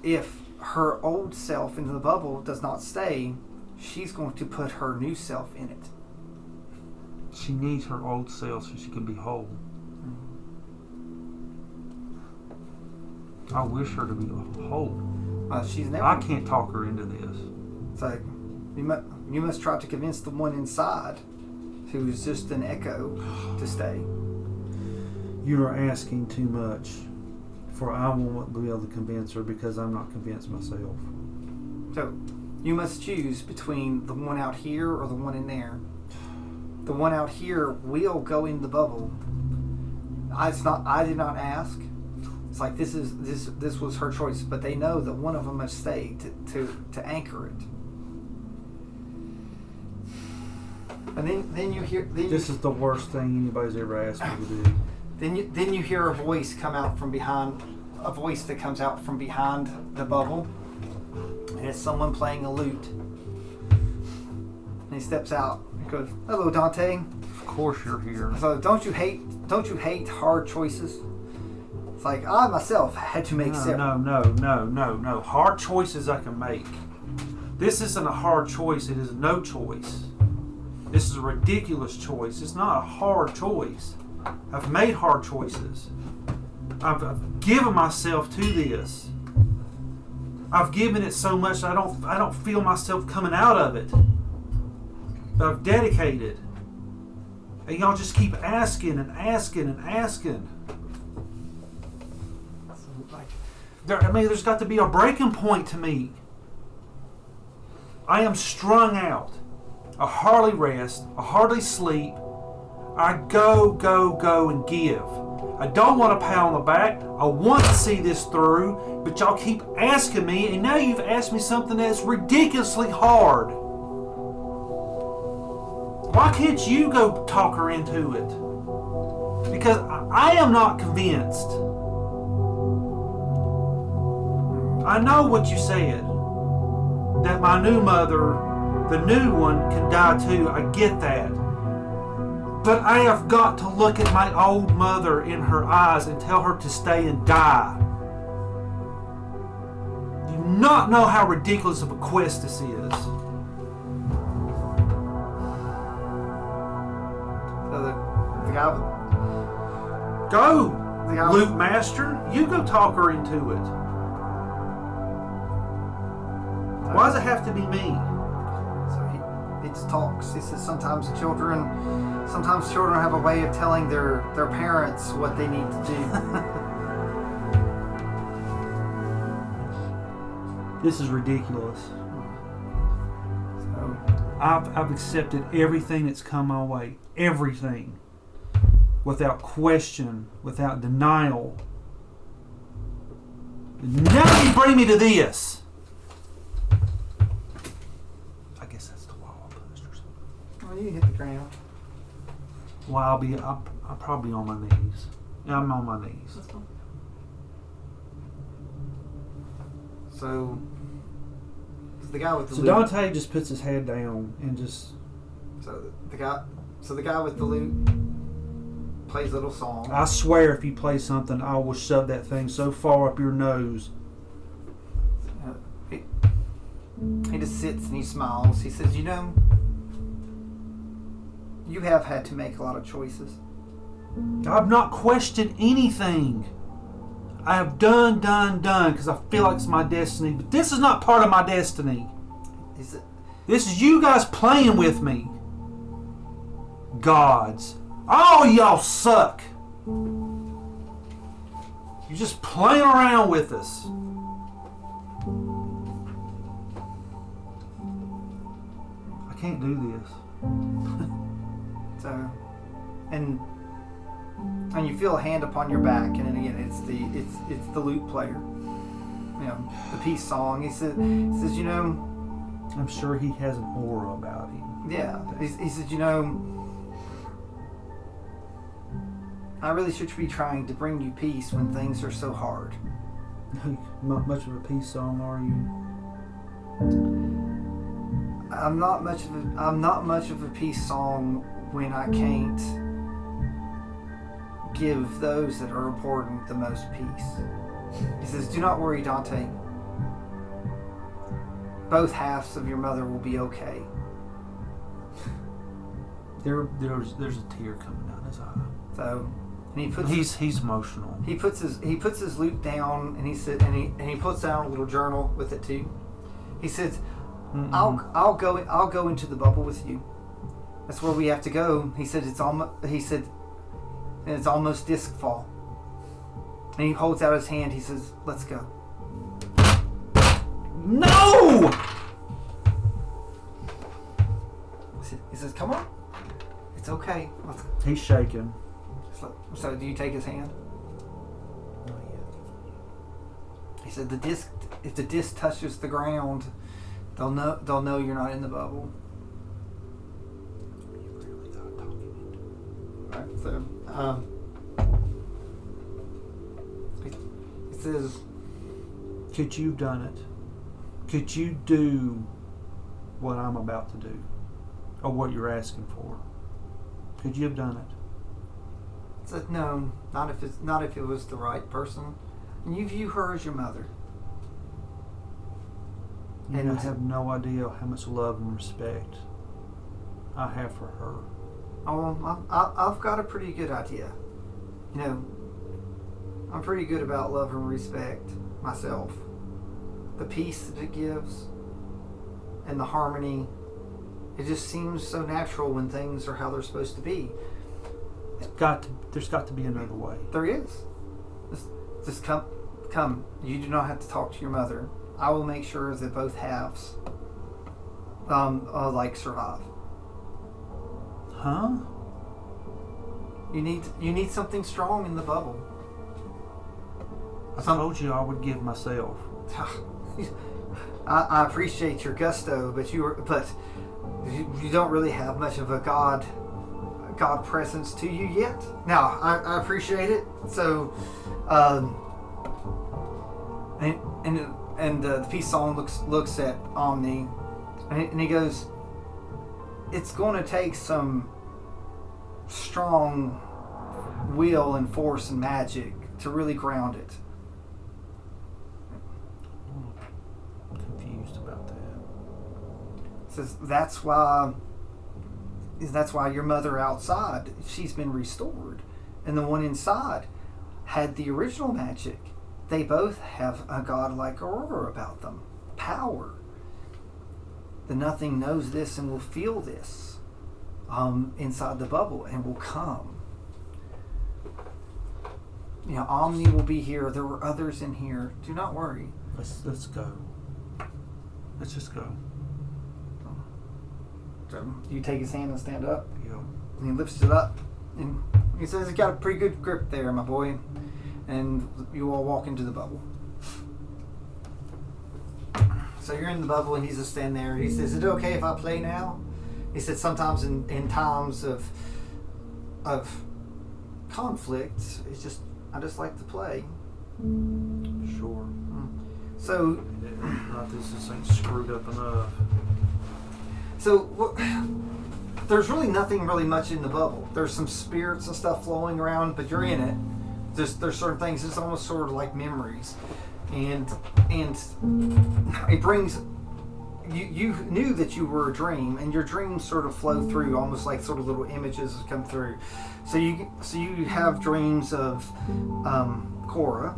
if her old self in the bubble does not stay, she's going to put her new self in it. She needs her old self so she can be whole. I wish her to be whole. She's never. I can't talk her into this. It's like you must try to convince the one inside, who is just an echo, to stay. You are asking too much, for I won't be able to convince her because I'm not convinced myself. So, you must choose between the one out here or the one in there. The one out here will go in the bubble. I did not ask. It's like this was her choice, but they know that one of them must stay to anchor it. And then you hear. This is the worst thing anybody's ever asked me to do. Then you hear a voice come out from behind. A voice that comes out from behind the bubble, and it's someone playing a lute. And he steps out and goes, "Hello, Dante. Of course you're here. So don't you hate hard choices? It's like I myself had to make several. No. Hard choices I can make. This isn't a hard choice. It is no choice. This is a ridiculous choice. It's not a hard choice. I've made hard choices. I've given myself to this. I've given it so much I don't feel myself coming out of it. But I've dedicated. And y'all just keep asking and asking and asking. There's got to be a breaking point to me. I am strung out. I hardly rest. I hardly sleep. I go and give. I don't want a pat on the back. I want to see this through, but y'all keep asking me, and now you've asked me something that's ridiculously hard. Why can't you go talk her into it? Because I am not convinced. I know what you said, that my new mother, the new one, can die too. I get that. But I have got to look at my old mother in her eyes and tell her to stay and die. Do you not know how ridiculous of a quest this is? So the guy with... Go, Luke Master. You go talk her into it. Why does it have to be me? So he just talks. He says sometimes children have a way of telling their parents what they need to do. This is ridiculous. So I've accepted everything that's come my way. Everything. Without question, without denial. Now you bring me to this. I guess that's the wall post or something. well, you hit the ground. Well, I'll probably be on my knees. Yeah, I'm on my knees. So the guy with the So lute. Dante just puts his head down and just... So the guy with the lute plays a little song. I swear if you play something, I will shove that thing so far up your nose. He just sits and he smiles. He says, you have had to make a lot of choices. I've not questioned anything. I have done because I feel like it's my destiny. But this is not part of my destiny. Is it? This is you guys playing with me. Gods. All y'all suck. You're just playing around with us. I can't do this. So, and you feel a hand upon your back, and then again, it's the lute player. You know, the peace song. He says, you know. I'm sure he has an aura about him. Yeah. He says, you know, I really should be trying to bring you peace when things are so hard. Much of a peace song, are you? I'm not much of a peace song when I can't give those that are important the most peace. He says, do not worry, Dante. Both halves of your mother will be okay. There's a tear coming down his eye. So, and he puts he's emotional. He puts his lute down, and he said, and he puts down a little journal with it too. He says, I'll go into the bubble with you. That's where we have to go. He said it's almost disc fall. And he holds out his hand. He says, let's go. No! He says, come on. It's okay. He's shaking. So do you take his hand? Not yet. He said if the disc touches the ground, they'll know you're not in the bubble. You really got talking into it. Right, so it says, could you have done it? Could you do what I'm about to do? Or what you're asking for? Could you have done it? It said, no, not if it was the right person. And you view her as your mother. And I have no idea how much love and respect I have for her. Oh, I've got a pretty good idea. You know, I'm pretty good about love and respect myself. The peace that it gives and the harmony, it just seems so natural when things are how they're supposed to be. There's got to be another way. There is. Just come. You do not have to talk to your mother. I will make sure that both halves survive. Huh? You need something strong in the bubble. I told you I would give myself. I appreciate your gusto, but you don't really have much of a God presence to you yet. Now I appreciate it. So, and the peace song looks at Omni, and he goes, "It's going to take some strong will and force and magic to really ground it." I'm confused about that. Says that's why your mother outside, she's been restored, and the one inside had the original magic. They both have a godlike aurora about them, power. The nothing knows this and will feel this inside the bubble and will come. You know, Omni will be here. There were others in here. Do not worry. Let's go. Let's just go. So you take his hand and stand up. Yeah. And he lifts it up, and he says, "He's got a pretty good grip there, my boy." And you all walk into the bubble. So you're in the bubble, and he's just standing there. He says, "Is it okay if I play now?" He said, "Sometimes in times of conflict, I just like to play." Sure. So, Not this ain't screwed up enough. So there's really nothing really much in the bubble. There's some spirits and stuff flowing around, but you're in it. There's certain things. It's almost sort of like memories, and it brings. You knew that you were a dream, and your dreams sort of flow through, almost like sort of little images that come through. So you have dreams of Cora.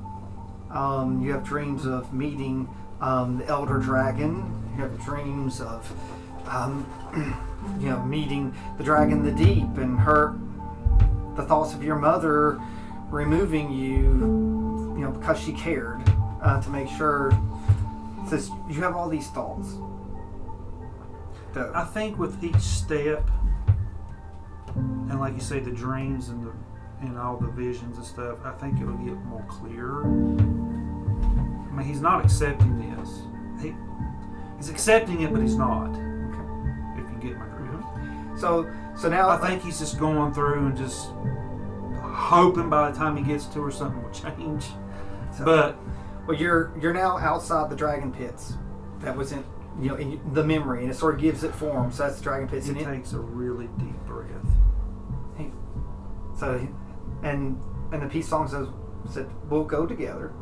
You have dreams of meeting the Elder Dragon. You have dreams of meeting the Dragon the Deep and the thoughts of your mother removing you, because she cared, to make sure. Says you have all these thoughts. I think with each step, and like you say, the dreams and all the visions and stuff, I think it'll get more clear. I mean, he's not accepting this. He's accepting it, but he's not. Okay. If you get my drift. So now I think he's just going through and just hoping by the time he gets to her something will change. Well, you're now outside the dragon pits. That was in the memory, and it sort of gives it form. So that's the dragon pits. He takes a really deep breath. And the peace song said we'll go together.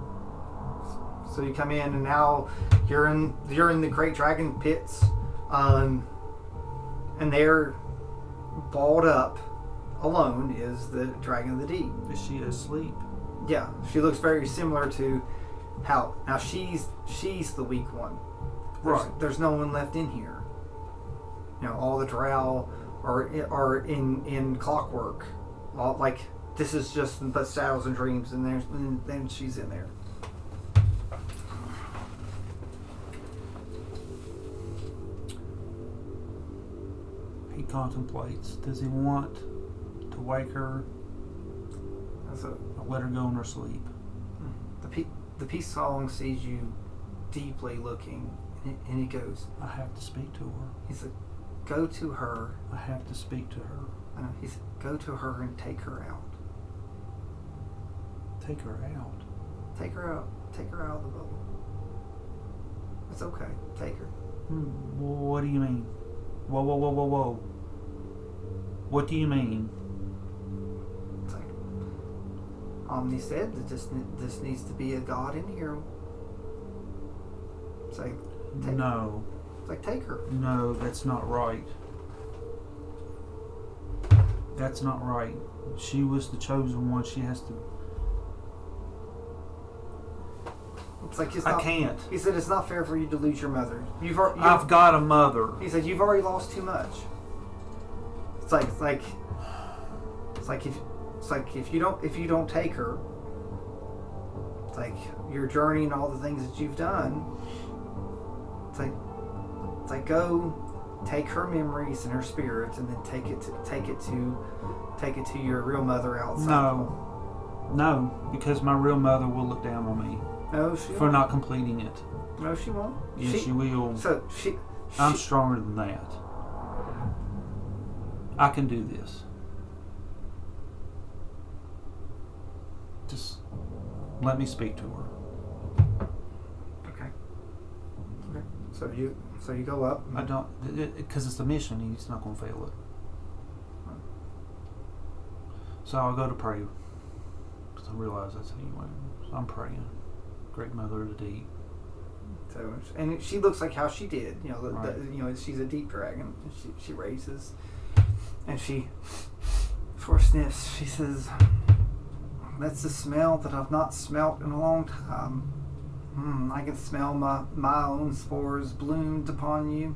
So you come in, and now you're in the great dragon pits, and they're balled up. Alone is the dragon of the deep. Is she asleep? Yeah, she looks very similar to how now she's the weak one. There's no one left in here. All the drow are in clockwork. Like this is just but shadows and dreams, and then she's in there. He contemplates. Does he want to wake her? Let her go in her sleep. The peace song sees you deeply looking, and he goes, I have to speak to her. He said, go to her. I have to speak to her. I know. He said, go to her and take her out. Take her out? Take her out. Take her out of the bubble. It's okay. Take her. What do you mean? Whoa. What do you mean? It's like, Omni said that this needs to be a god in here. It's like, no. It's like, take her. No, that's not right. That's not right. She was the chosen one. She has to... It's like I can't. He said it's not fair for you to lose your mother. I've got a mother. He said you've already lost too much. It's like if you don't take her, it's like your journey and all the things that you've done. It's like go take her memories and her spirit, and then take it to your real mother outside. No, because my real mother will look down on me. No, she for won't. not completing it. No, she won't. Yes, she will. So I'm stronger than that. I can do this. Just let me speak to her. Okay. So you go up. I don't, because it's a mission. He's not going to fail it. So I'll go to pray. Because I realize that's anyway. So I'm praying. Great Mother of the Deep. So, and she looks like how she did. Right. She's a deep dragon. She raises, and she, for sniffs, she says, "That's the smell that I've not smelt in a long time. I can smell my own spores bloomed upon you.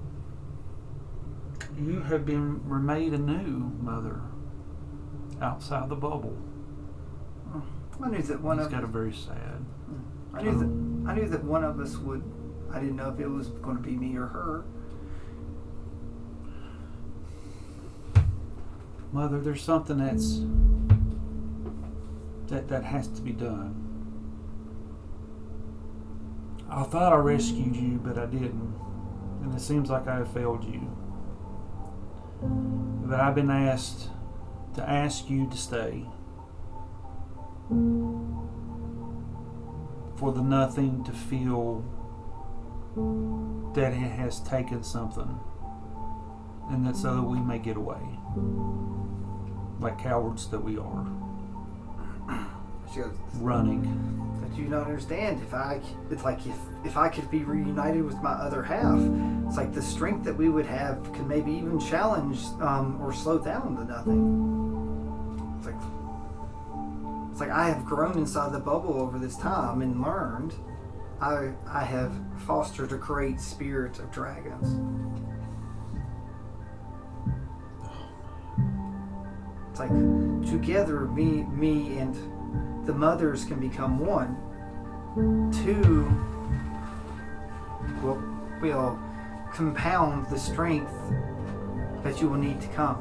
You have been remade anew, Mother, outside the bubble." I knew that one He's of got a very sad. I knew that one of us would. I didn't know if it was going to be me or her. Mother, there's something that has to be done. I thought I rescued you, but I didn't. And it seems like I have failed you. But I've been asked to ask you to stay. For the nothing to feel that it has taken something. And that so that we may get away. Like cowards that we are. She goes, running. That you don't understand. If I could be reunited with my other half, it's like the strength that we would have could maybe even challenge or slow down the nothing. It's like I have grown inside the bubble over this time and learned. I have fostered a great spirit of dragons. It's like together, me and the mothers can become one. Two will compound the strength that you will need to come.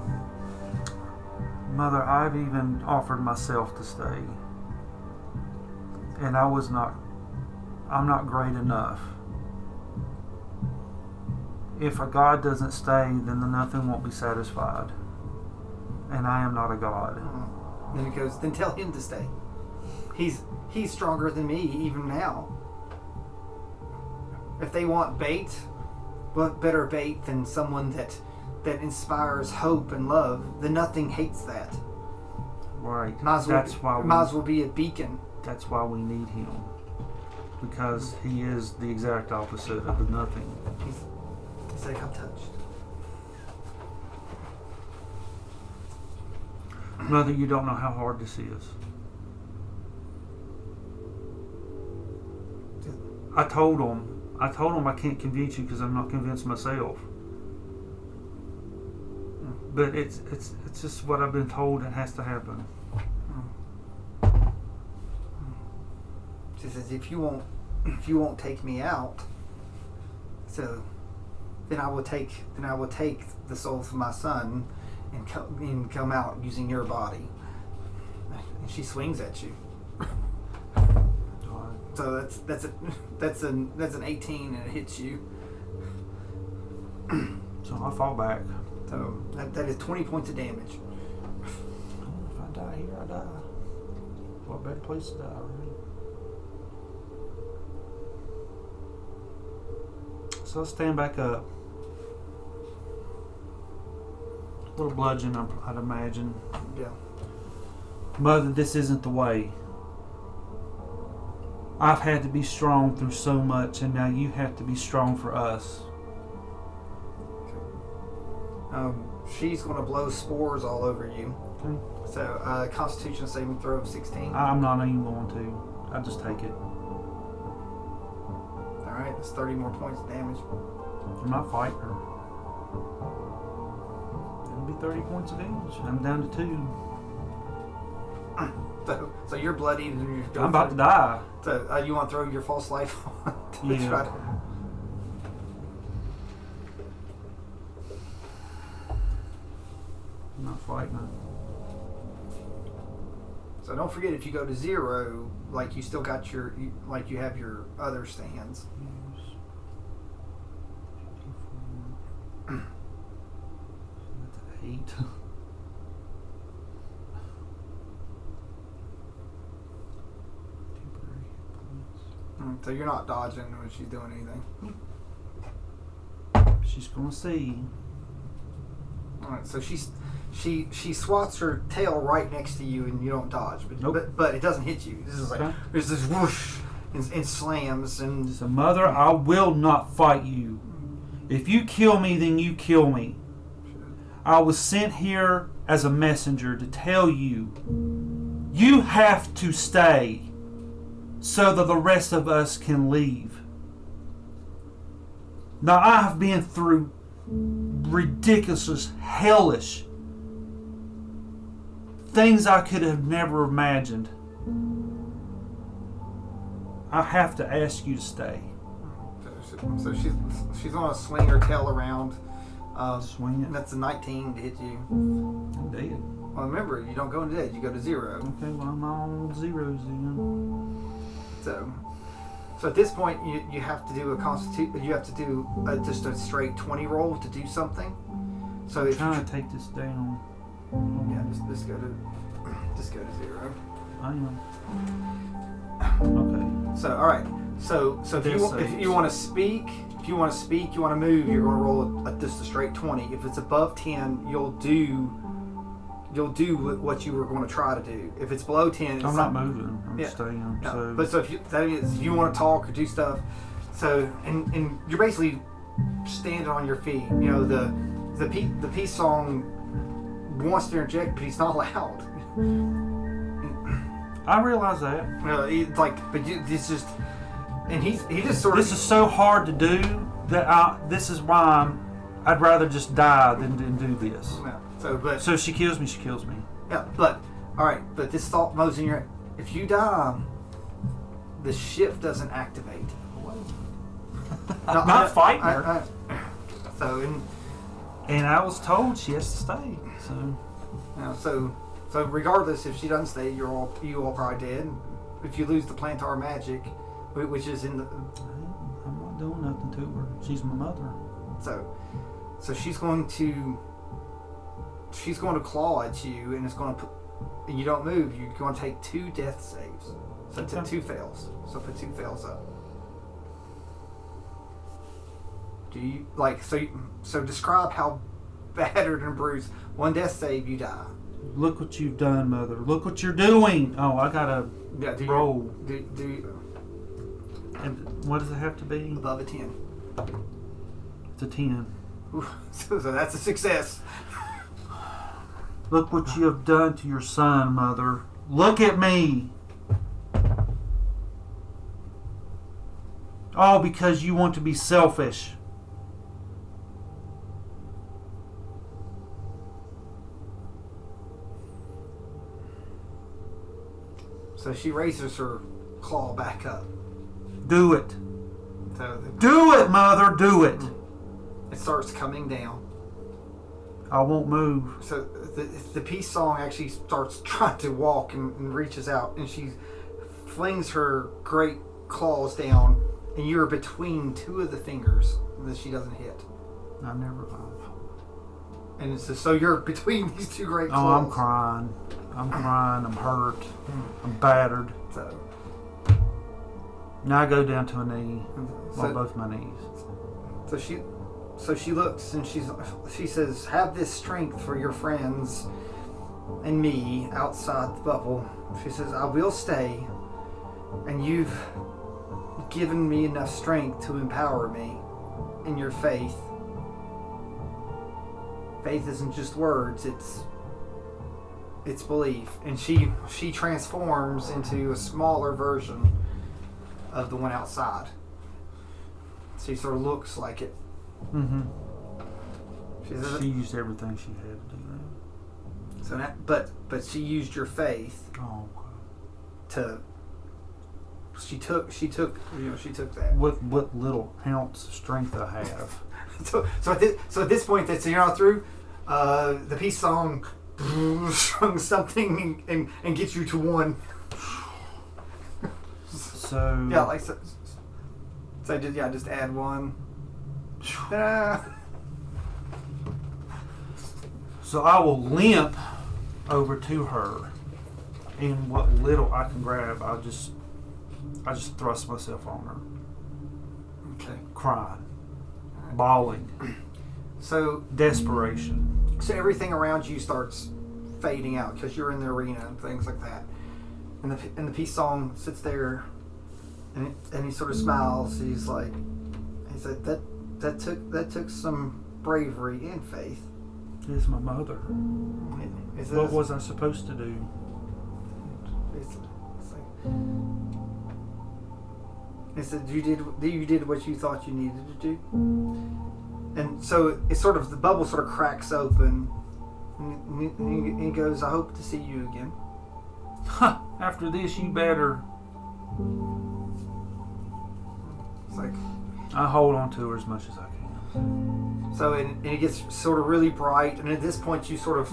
Mother, I've even offered myself to stay. And I'm not great enough. If a God doesn't stay, then nothing won't be satisfied. And I am not a God. Then he goes, then tell him to stay. He's stronger than me even now. If they want bait, what better bait than someone that inspires hope and love? The nothing hates that. Right. Might as well be a beacon. That's why we need him. Because he is the exact opposite of the nothing. He's like, I'm touched. Mother, you don't know how hard this is. I told him I can't convince you because I'm not convinced myself. But it's just what I've been told it has to happen. She says, if you won't take me out, so then I will take the souls of my son and come out using your body. And she swings at you. So that's an 18 and it hits you. So I fall back. So that is 20 points of damage. If I die here, I die. What a better place to die, right? So I stand back up. A little bludgeon, I'd imagine. Yeah. Mother, this isn't the way. I've had to be strong through so much, and now you have to be strong for us. She's going to blow spores all over you. Okay. So, Constitution saving throw of 16. I'm not even going to. I'll just take it. Alright, that's 30 more points of damage. I'm not fighting her. It'll be 30 points of damage. I'm down to 2. So you're bloodied and you're I'm about to die. So you want to throw your false life on to try to... I'm not fighting her. So don't forget, if you go to 0, like you still got you have your other stands. That's 8. So you're not dodging when she's doing anything. She's gonna see. Alright, so she swats her tail right next to you and you don't dodge, but it doesn't hit you. This is like there's this whoosh and slams and. So, Mother, I will not fight you. If you kill me, then you kill me. I was sent here as a messenger to tell you you have to stay so that the rest of us can leave. Now, I have been through ridiculous, hellish things I could have never imagined. I have to ask you to stay. So she's gonna swing her tail around. Swing it. That's a 19 to hit you. I'm dead. Well, remember, you don't go into dead. You go to 0. Okay, well, I'm on zeros then. So at this point, you have to do you have to do just a straight 20 roll to do something. So I'm trying to take this down. Yeah, just go to 0. I am. Okay. So all right. So if you want to speak, you want to move, you're going to roll just a straight 20. If it's above 10, you'll do what you were going to try to do. If it's below 10, I'm not moving. I'm staying. No. So. But so if you want to talk or do stuff, so and you're basically standing on your feet. You know the peace song wants to interject, but he's not allowed. I realize that. It's like, but it's just, and he just sort of. This is so hard to do that. This is why I'd rather just die than do this. No. So she kills me. She kills me. Yeah, but all right, but this thought moves in your. If you die, the ship doesn't activate. I'm not fighting her. And I was told she has to stay. So regardless, if she doesn't stay, you all probably dead. If you lose the plantar magic, which is in the. I'm not doing nothing to her. She's my mother. So she's going to claw at you, and it's going to put. And you don't move. You're going to take 2 death saves. So Okay. 2 fails. So put 2 fails up. Do you like so describe how battered and bruised. 1 death save, you die. Look what you've done, Mother. Look what you're doing. Oh, I gotta roll. And what does it have to be? Above a 10. It's a 10. So that's a success. Look what you have done to your son, Mother. Look at me. All because you want to be selfish. So she raises her claw back up. Do it. So Do it, Mother. Do it. it starts coming down. I won't move. So the peace song actually starts trying to walk and reaches out, and she flings her great claws down, and you're between 2 of the fingers that she doesn't hit. I never. And it's so you're between these 2 great claws. Oh, I'm crying. I'm I'm hurt. I'm battered. So Now I go down to a knee. On both my knees. So she looks and she says, "Have this strength for your friends and me outside the bubble." She says, "I will stay, and you've given me enough strength to empower me in your faith. Faith isn't just words; it's belief." And she transforms into a smaller version of the one outside. She sort of looks like it. Mm-hmm. She used everything she had to do that. So that, but she used your faith Oh. to. She took that. What little ounce of strength I have. So at this point that you're not through, the peace song sung something and gets you to 1. So Yeah, like so just add 1. So I will limp over to her, and what little I can grab, I just thrust myself on her, Okay. crying, bawling, So desperation. everything around you starts fading out because you're in the arena and things like that. And the peace song sits there, and he sort of smiles. He said that took some bravery and faith. It is my mother. What was I supposed to do? It's like, he said you did what you thought you needed to do. And so it's sort of, the bubble sort of cracks open, and he goes, "I hope to see you again." After this, you better. It's like, I hold on to her as much as I can. so and it gets sort of really bright, and at this point you come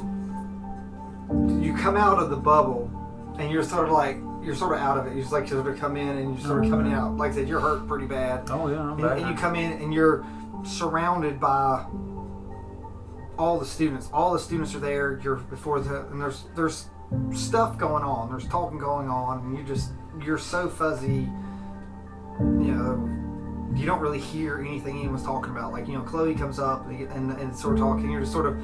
out of the bubble, and you're sort of out of it. You just like sort of come in, and you're sort of coming out. Like I said, you're hurt pretty bad. Oh yeah, I'm And you come in, and you're surrounded by all the students. All the students are there. And there's stuff going on. There's talking going on, and you're so fuzzy. You don't really hear anything anyone's talking about. Like, Chloe comes up and sort of talking. You're just sort of,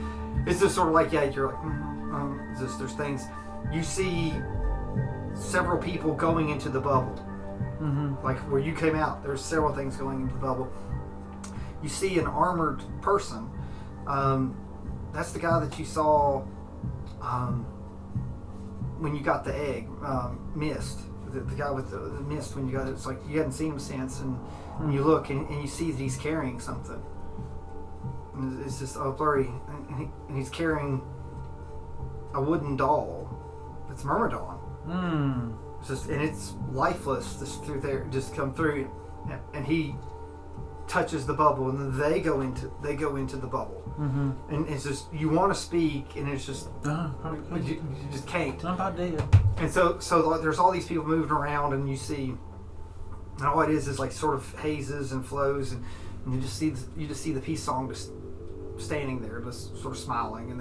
it's just sort of like, yeah, you're like, there's things. You see several people going into the bubble. Mm-hmm. Like where you came out, there's several things going into the bubble. You see an armored person. That's the guy that you saw when you got the egg, Mist. The guy with the mist when you got it. It's like you hadn't seen him since, and you look and you see that he's carrying something. And it's just blurry, and he's carrying a wooden doll. It's Myrmidon. It's just, and it's lifeless just through there, just come through, and he touches the bubble, and then they go into the bubble. And it's just, you want to speak, and it's just you just can't. I'm about dead. And so there's all these people moving around, and you see, and all it is like sort of hazes and flows, and you just see the peace song just standing there, just sort of smiling, and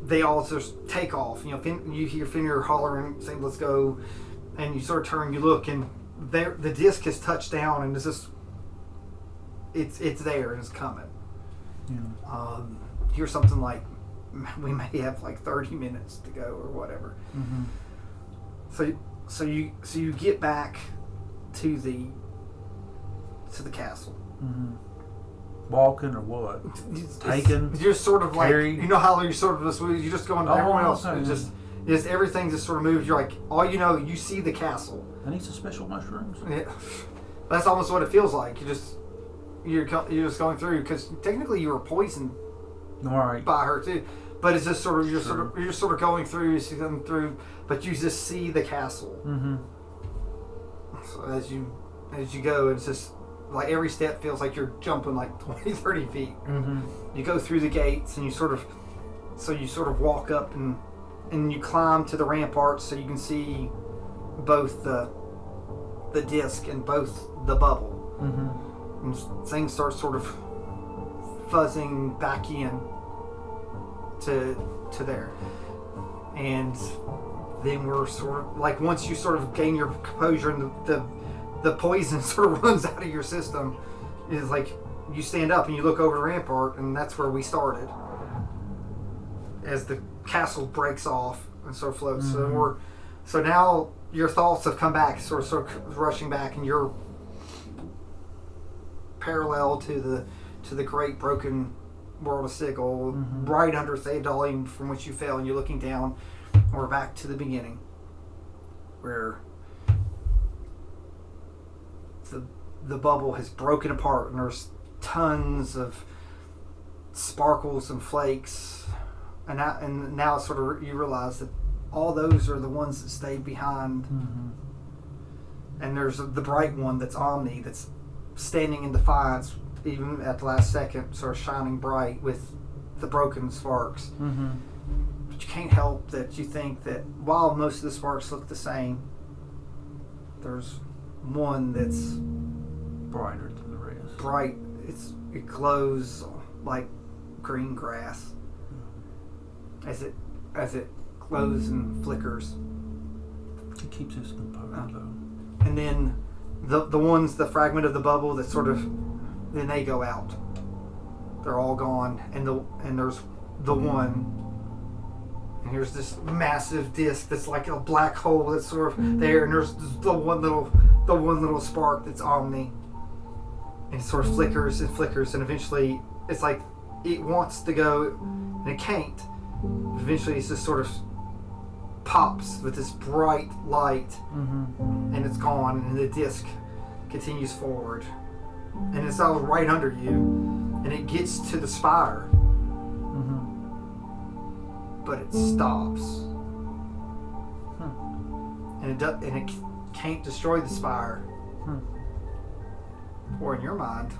they all just take off. You hear Fenrir hollering, saying, "Let's go," and you sort of turn, you look, and the disc has touched down, and it's just it's there and it's coming. Yeah. Here's something like, we may have like 30 minutes to go or whatever. So you get back to the castle. Walking or what? Taking? You're sort of like, carried? you know how you're sort of you're just going to everyone else. Okay. Just everything just sort of moves. You're like, all you know, you see the castle. I need some special mushrooms. Yeah, that's almost what it feels like. You're just going through, because technically you were poisoned by her too. But it's just sort of you're sort of going through, you see them through, but you just see the castle. So as you go, it's just like every step feels like you're jumping like 20, 30 feet. You go through the gates, and you sort of walk up and you climb to the ramparts, so you can see both the disc and both the bubble. And things start sort of fuzzing back in to there, and then we're sort of like, once you sort of gain your composure and the poison sort of runs out of your system, is like you stand up and you look over the rampart, and that's where we started, as the castle breaks off and sort of floats. So now your thoughts have come back, sort of rushing back, and you're parallel to the great broken world of Sigil, right under Thetadolyon, from which you fell, and you're looking down. We're back to the beginning, where the bubble has broken apart, and there's tons of sparkles and flakes, and now sort of you realize that all those are the ones that stayed behind. And there's the bright one that's Omni, that's standing in defiance, even at the last second, sort of shining bright with the broken sparks. But you can't help that you think that while most of the sparks look the same, there's one that's brighter than the rest. Bright. It glows like green grass as it glows and flickers. It keeps us composed though. And then the fragment of the bubble that sort of, then they go out. They're all gone, and there's the one, and here's this massive disc that's like a black hole that's sort of there, and there's the one little spark that's Omni, and it sort of flickers and flickers, and eventually it's like it wants to go and it can't. Eventually it's just sort of pops with this bright light, and it's gone, and the disc continues forward, and it's all right under you, and it gets to the spire, but it stops, and it can't destroy the spire, or in your mind,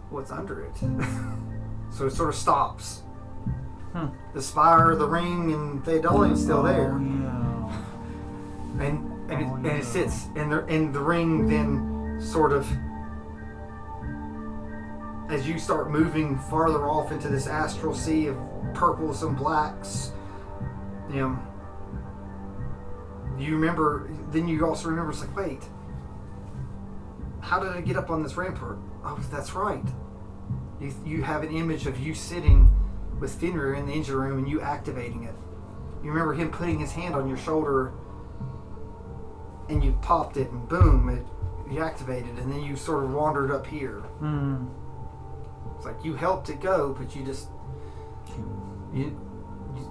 what's under it. So it sort of stops. The spire, the ring, and Thetadolyon still there. Yeah. And it sits, and the ring then sort of, as you start moving farther off into this astral sea of purples and blacks, you remember. Then you also remember, it's like, wait, how did I get up on this rampart? Oh, that's right. You have an image of you sitting with Fenrir in the engine room and you activating it. You remember him putting his hand on your shoulder, and you popped it, and boom, you activated, and then you sort of wandered up here. It's like you helped it go, but you just you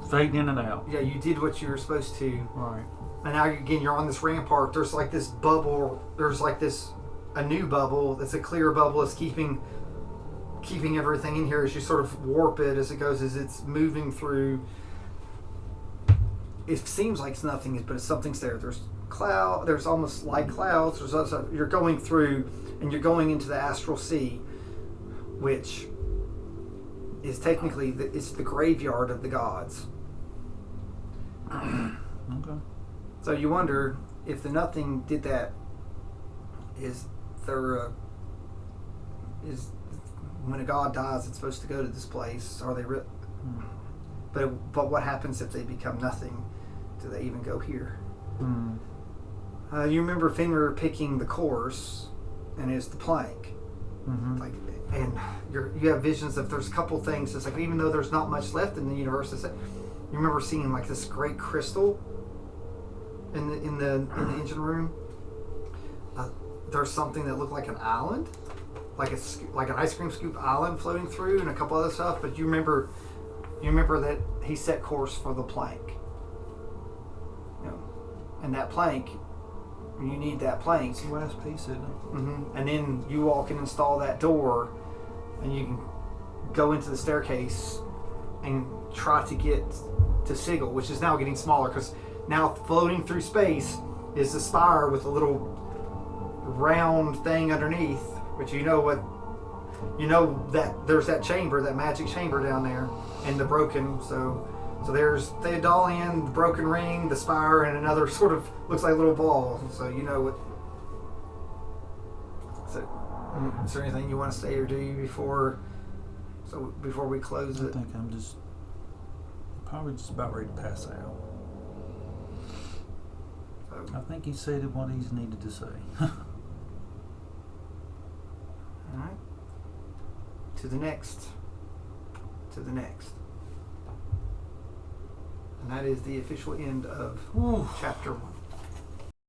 fading in and out. Yeah, you did what you were supposed to. Right. And now again, you're on this rampart. There's like this bubble. There's like a new bubble that's a clear bubble that's keeping keeping everything in here as you sort of warp it as it goes, as it's moving through. It seems like it's nothing, but it's something's there. There's cloud. There's almost light clouds. There's also, you're going through, and you're going into the astral sea, which is technically it's the graveyard of the gods. Okay. So you wonder if the nothing did that. Is there is when a god dies, it's supposed to go to this place? Are they? But what happens if they become nothing? Do they even go here? You remember Fenrir picking the course, and it's the plank. Like, and you have visions of there's a couple things. It's like even though there's not much left in the universe, it's like, you remember seeing like this great crystal in the engine room. There's something that looked like an island, like an ice cream scoop island floating through, and a couple other stuff. But you remember that he set course for the plank. You know, and that plank, you need that plank. It's the last piece, isn't it? And then you all can install that door, and you can go into the staircase and try to get to Sigil, which is now getting smaller because now floating through space is the spire with a little round thing underneath, which you know that there's that chamber, that magic chamber down there, and the broken. So there's Thetadolyon, the broken ring, the spire, and another sort of looks like a little ball. So you know what. So, is there anything you want to say or do before we close it? I think I'm probably just about ready to pass out. I think he said what he's needed to say. All right. To the next. And that is the official end of chapter 1.